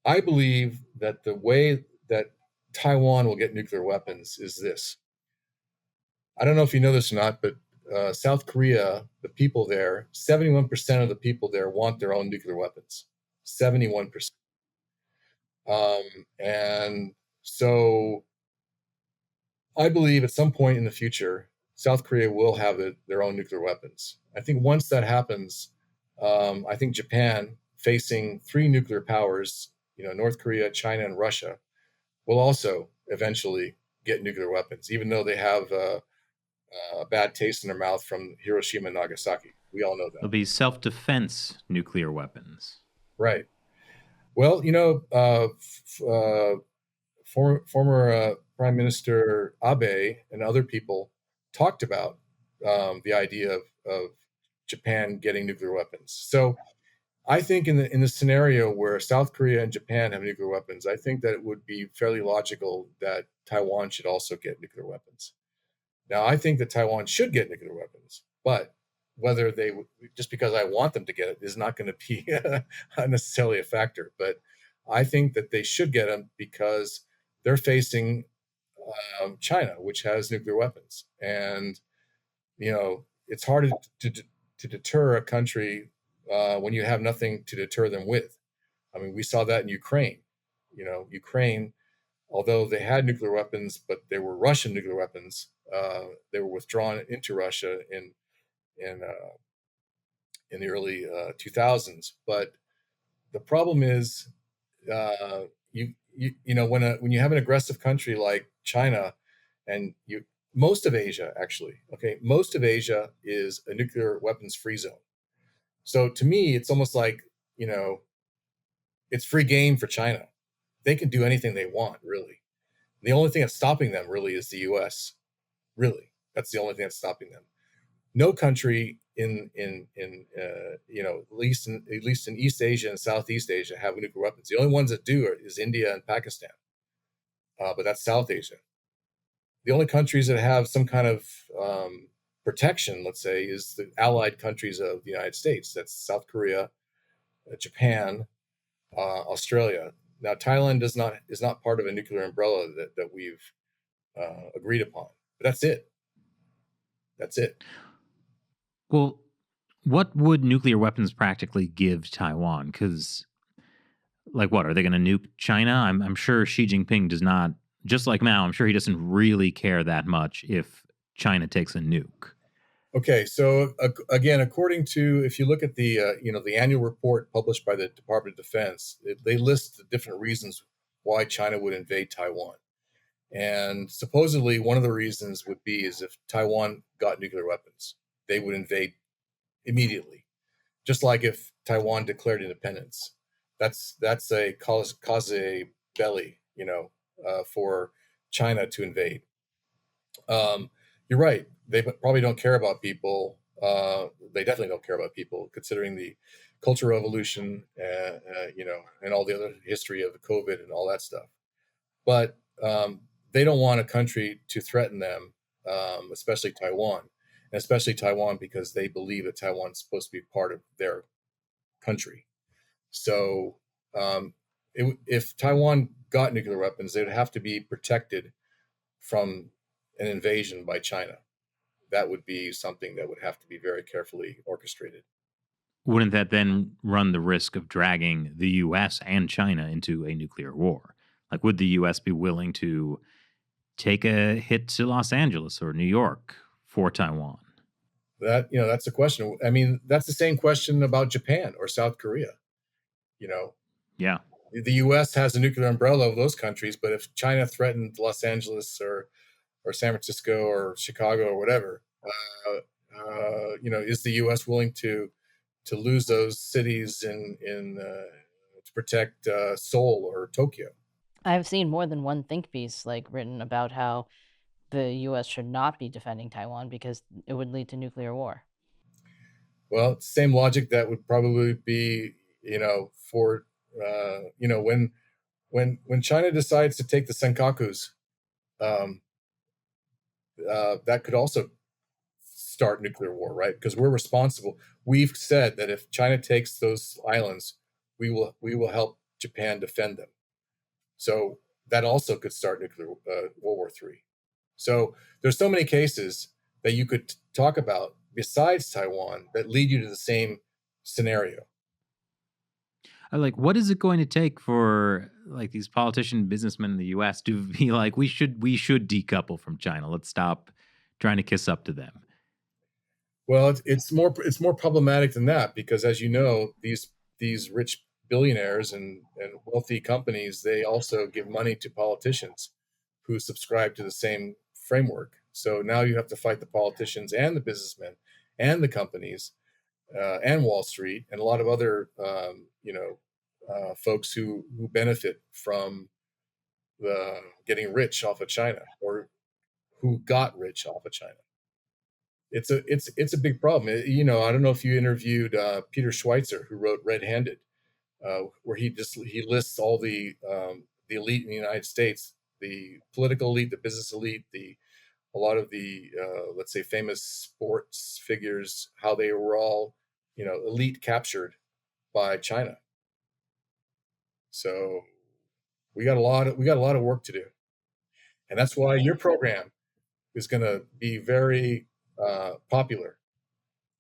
C: I believe that the way that Taiwan will get nuclear weapons is this. I don't know if you know this or not, but South Korea, the people there, 71% of the people there want their own nuclear weapons. 71%. And so I believe at some point in the future, South Korea will have their own nuclear weapons. I think once that happens, I think Japan, facing three nuclear powers, North Korea, China, and Russia, will also eventually get nuclear weapons, even though they have a bad taste in their mouth from Hiroshima and Nagasaki. We all know that.
A: There'll be self-defense nuclear weapons.
C: Right. Well, former Prime Minister Abe and other people talked about the idea of Japan getting nuclear weapons. So I think in the scenario where South Korea and Japan have nuclear weapons, I think that it would be fairly logical that Taiwan should also get nuclear weapons. Now, I think that Taiwan should get nuclear weapons, but whether they just because I want them to get it is not going to be necessarily a factor. But I think that they should get them because they're facing China, which has nuclear weapons, and it's hard to deter a country when you have nothing to deter them with. I mean, we saw that in Ukraine. Ukraine, although they had nuclear weapons, but they were Russian nuclear weapons. They were withdrawn into Russia in the early 2000s. But the problem is, when you have an aggressive country like China, and most of Asia is a nuclear weapons free zone. So to me, it's almost like it's free game for China. They can do anything they want, really. The only thing that's stopping them really is the U.S. Really, that's the only thing that's stopping them. No country at least in East Asia and Southeast Asia have nuclear weapons. The only ones that do is India and Pakistan, but that's South Asia. The only countries that have some kind of protection, let's say, is the allied countries of the United States. That's South Korea, Japan, Australia. Now, Thailand is not part of a nuclear umbrella that we've agreed upon. But that's it. That's it.
A: Well, what would nuclear weapons practically give Taiwan? Because, what are they going to nuke China? I'm sure Xi Jinping does not. Just like Mao, I'm sure he doesn't really care that much if China takes a nuke.
C: Okay, so again, according to, if you look at the the annual report published by the Department of Defense, they list the different reasons why China would invade Taiwan. And supposedly one of the reasons would be is if Taiwan got nuclear weapons, they would invade immediately. Just like if Taiwan declared independence. That's a cause belli, for China to invade. You're right. They probably don't care about people. They definitely don't care about people, considering the Cultural Revolution, and all the other history of the COVID and all that stuff. But they don't want a country to threaten them, especially Taiwan, and especially Taiwan because they believe that Taiwan is supposed to be part of their country. So if Taiwan got nuclear weapons, they would have to be protected from an invasion by China. That would be something that would have to be very carefully orchestrated.
A: Wouldn't that then run the risk of dragging the U.S. and China into a nuclear war? Would the U.S. be willing to take a hit to Los Angeles or New York for Taiwan?
C: That's the question. I mean, that's the same question about Japan or South Korea.
A: Yeah.
C: The U.S. has a nuclear umbrella of those countries, but if China threatened Los Angeles or San Francisco or Chicago or whatever, is the U.S. willing to lose those cities to protect Seoul or Tokyo?
D: I've seen more than one think piece written about how the U.S. should not be defending Taiwan because it would lead to nuclear war.
C: Well, it's the same logic that would probably be, for When China decides to take the Senkakus, um, that could also start nuclear war, right? Because we're responsible. We've said that if China takes those islands, we will help Japan defend them. So that also could start nuclear World War III. So there's so many cases that you could talk about besides Taiwan that lead you to the same scenario.
A: Like, what is it going to take for like these politician businessmen in the U.S. to be like, we should decouple from China. Let's stop trying to kiss up to them.
C: Well, it's more problematic than that, because, as you know, these rich billionaires and wealthy companies, they also give money to politicians who subscribe to the same framework. So now you have to fight the politicians and the businessmen and the companies and Wall Street and a lot of other folks who benefit from getting rich off of China, or who got rich off of China. It's a big problem. I don't know if you interviewed Peter Schweitzer, who wrote Red Handed, where he lists all the elite in the United States, the political elite, the business elite, a lot of the let's say famous sports figures, how they were all elite captured by China. So we got a lot of work to do, and that's why your program is going to be very popular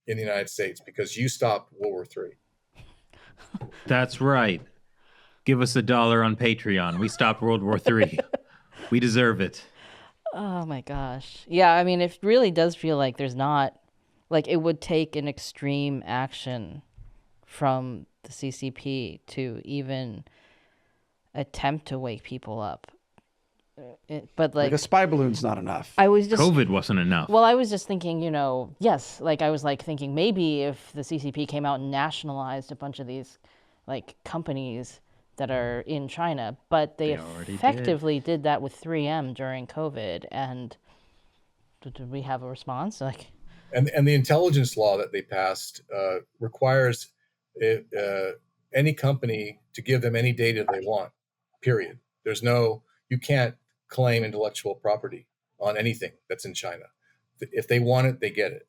C: in the United States, because you stopped World War III.
A: That's right. Give us $1 on Patreon. We stopped World War III. We deserve it.
D: Oh my gosh. Yeah, I mean, it really does feel like there's not, like, it would take an extreme action from the CCP to even attempt to wake people up. But
B: like a spy balloon's not enough.
A: COVID wasn't enough.
D: Well, I was just thinking, yes, like I was like thinking maybe if the CCP came out and nationalized a bunch of these like companies that are in China, but they effectively did that with 3M during COVID. And did we have a response?
C: And the intelligence law that they passed requires any company to give them any data they want, period. You can't claim intellectual property on anything that's in China. If they want it, they get it.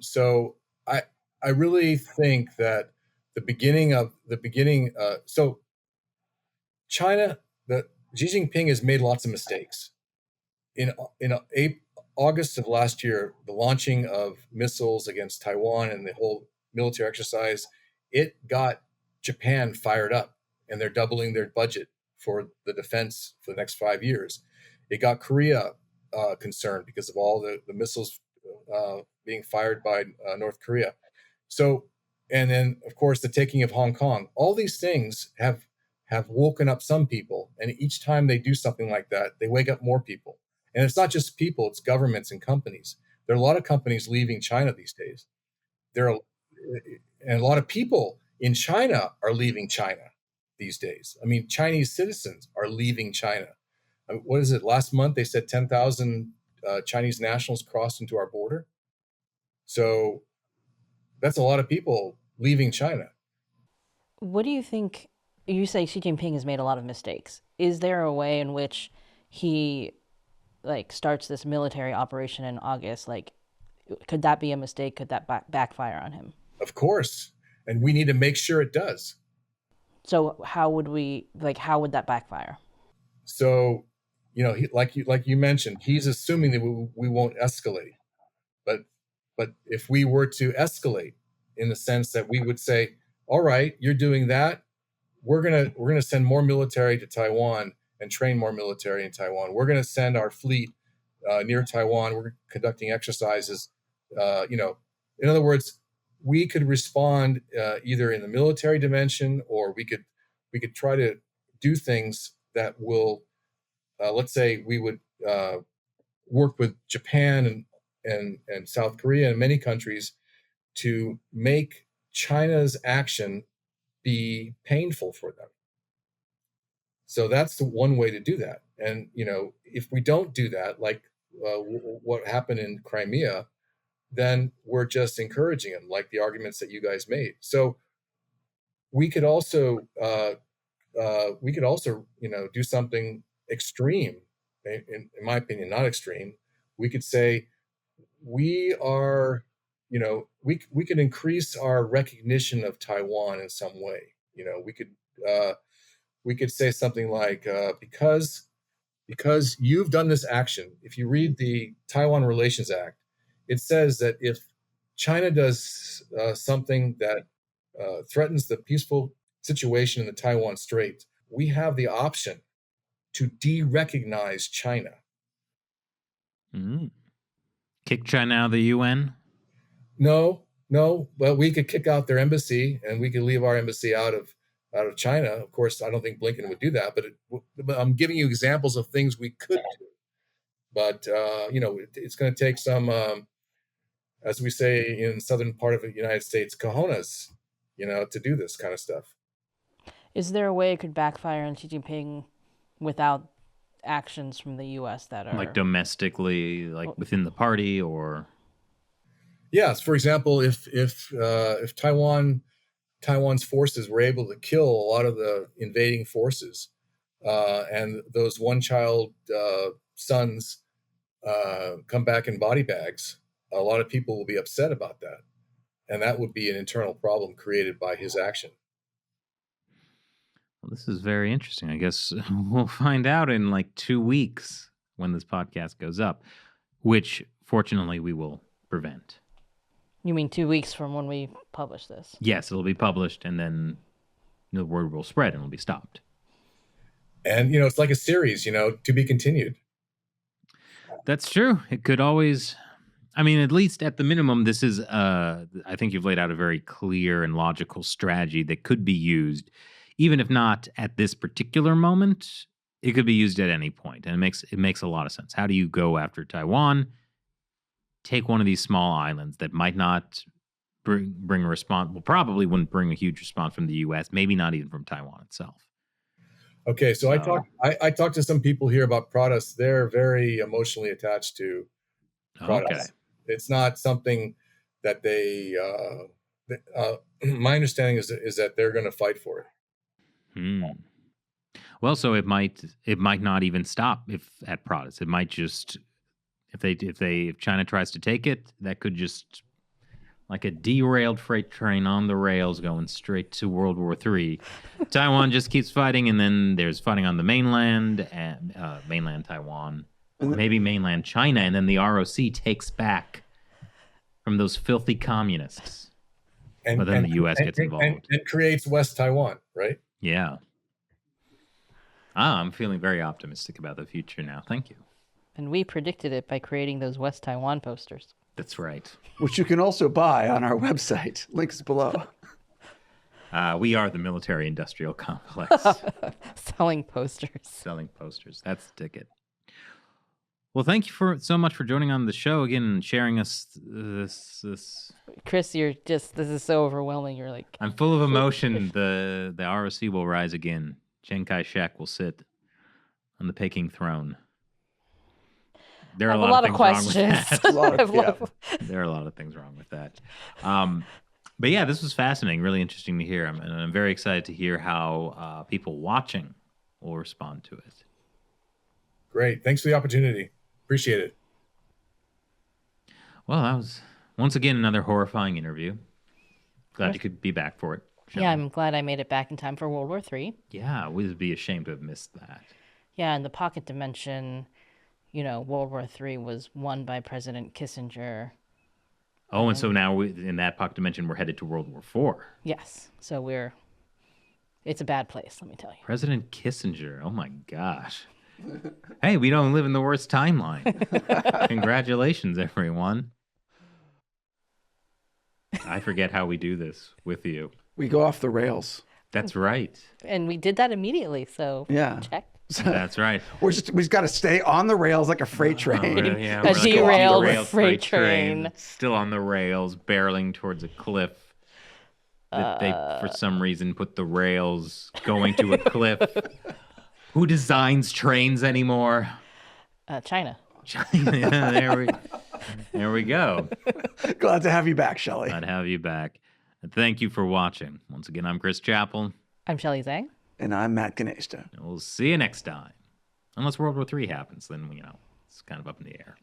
C: So I really think that so China, Xi Jinping has made lots of mistakes. In August of last year, the launching of missiles against Taiwan and the whole military exercise, it got Japan fired up, and they're doubling their budget for the defense for the next 5 years. It got Korea concerned because of all the missiles being fired by North Korea. So, and then of course the taking of Hong Kong. All these things have woken up some people, and each time they do something like that, they wake up more people. And it's not just people; it's governments and companies. There are a lot of companies leaving China these days. And a lot of people in China are leaving China these days. I mean, Chinese citizens are leaving China. What is it? Last month, they said 10,000 Chinese nationals crossed into our border. So that's a lot of people leaving China.
D: What do you think? You say Xi Jinping has made a lot of mistakes. Is there a way in which he starts this military operation in August? Could that be a mistake? Could that backfire on him?
C: Of course. And we need to make sure it does.
D: So how would that backfire?
C: So, like you mentioned, he's assuming that we won't escalate. But if we were to escalate, in the sense that we would say, all right, you're doing that, we're gonna send more military to Taiwan and train more military in Taiwan. We're gonna send our fleet near Taiwan. We're conducting exercises. In other words, we could respond either in the military dimension, or we could try to do things that will, let's say, we would work with Japan and South Korea and many countries to make China's action be painful for them. So that's the one way to do that. And if we don't do that, like what happened in Crimea, then we're just encouraging them, like the arguments that you guys made. So we could also do something extreme. In my opinion, not extreme. We could say we could increase our recognition of Taiwan in some way. We could say something like, because you've done this action. If you read the Taiwan Relations Act, it says that if China does something that threatens the peaceful situation in the Taiwan Strait, we have the option to de-recognize China.
A: Kick China out of the UN?
C: No, but we could kick out their embassy, and we could leave our embassy out of China. Of course, I don't think Blinken would do that, but I'm giving you examples of things we could do. But it's going to take some, as we say in southern part of the United States, cojones, to do this kind of stuff.
D: Is there a way it could backfire on Xi Jinping without actions from the U.S. that are
A: like domestically, like within the party, or?
C: Yes, for example, if Taiwan's forces were able to kill a lot of the invading forces, and those one-child sons come back in body bags, a lot of people will be upset about that, and that would be an internal problem created by his action.
A: Well, this is very interesting. I guess we'll find out in like 2 weeks when this podcast goes up, which fortunately we will prevent.
D: You mean 2 weeks from when we publish this?
A: Yes, it'll be published, and then the word will spread and it'll be stopped.
C: And, it's like a series, to be continued.
A: That's true. It could always, at least at the minimum, this is, I think you've laid out a very clear and logical strategy that could be used. Even if not at this particular moment, it could be used at any point. And it makes a lot of sense. How do you go after Taiwan? Take one of these small islands that might not bring a response, well, probably wouldn't bring a huge response from the U.S., maybe not even from Taiwan itself.
C: Okay, so I talked to some people here about Protus. They're very emotionally attached to Protus. Okay. It's not something that they, my understanding is that they're going to fight for it.
A: Well, so it might not even stop at Protus. It might just, if China tries to take it, that could just, like a derailed freight train on the rails going straight to World War III. Taiwan just keeps fighting, and then there's fighting on the mainland, and mainland Taiwan, maybe mainland China, and then the ROC takes back from those filthy communists. But then the U.S. gets involved.
C: And creates West Taiwan, right?
A: Yeah. I'm feeling very optimistic about the future now. Thank you.
D: And we predicted it by creating those West Taiwan posters.
A: That's right.
B: Which you can also buy on our website. Links below.
A: We are the military-industrial complex.
D: Selling posters.
A: Selling posters. That's the ticket. Well, thank you so much for joining on the show again and sharing us this.
D: Chris, this is so overwhelming. You're like,
A: I'm full of emotion. The ROC will rise again. Chiang Kai-shek will sit on the Peking throne. There are a lot of things wrong with that. There are a lot of things wrong with that. But yeah, this was fascinating, really interesting to hear. And I'm very excited to hear how people watching will respond to it.
C: Great. Thanks for the opportunity. Appreciate it.
A: Well, that was, once again, another horrifying interview. Glad you could be back for it.
D: Shelley. Yeah, I'm glad I made it back in time for World War III.
A: Yeah, we'd be ashamed to have missed that.
D: Yeah, in the pocket dimension, World War III was won by President Kissinger.
A: Oh, and so now in that pocket dimension, we're headed to World War IV.
D: Yes, so it's a bad place, let me tell you.
A: President Kissinger, oh my gosh. Hey, we don't live in the worst timeline. Congratulations, everyone. I forget how we do this with you.
B: We go off the rails.
A: That's right.
D: And we did that immediately, so
B: yeah.
D: Check.
A: That's right.
B: We've got to stay on the rails like a freight train.
A: Yeah,
D: a derailed freight train.
A: Still on the rails, barreling towards a cliff. That they, for some reason, put the rails going to a cliff. Who designs trains anymore?
D: China.
A: Yeah, there we go.
B: Glad to have you back, Shelley.
A: Glad to have you back. And thank you for watching. Once again, I'm Chris Chappell.
D: I'm Shelley Zhang.
B: And I'm Matt Ganesta.
A: And we'll see you next time. Unless World War III happens, then, it's kind of up in the air.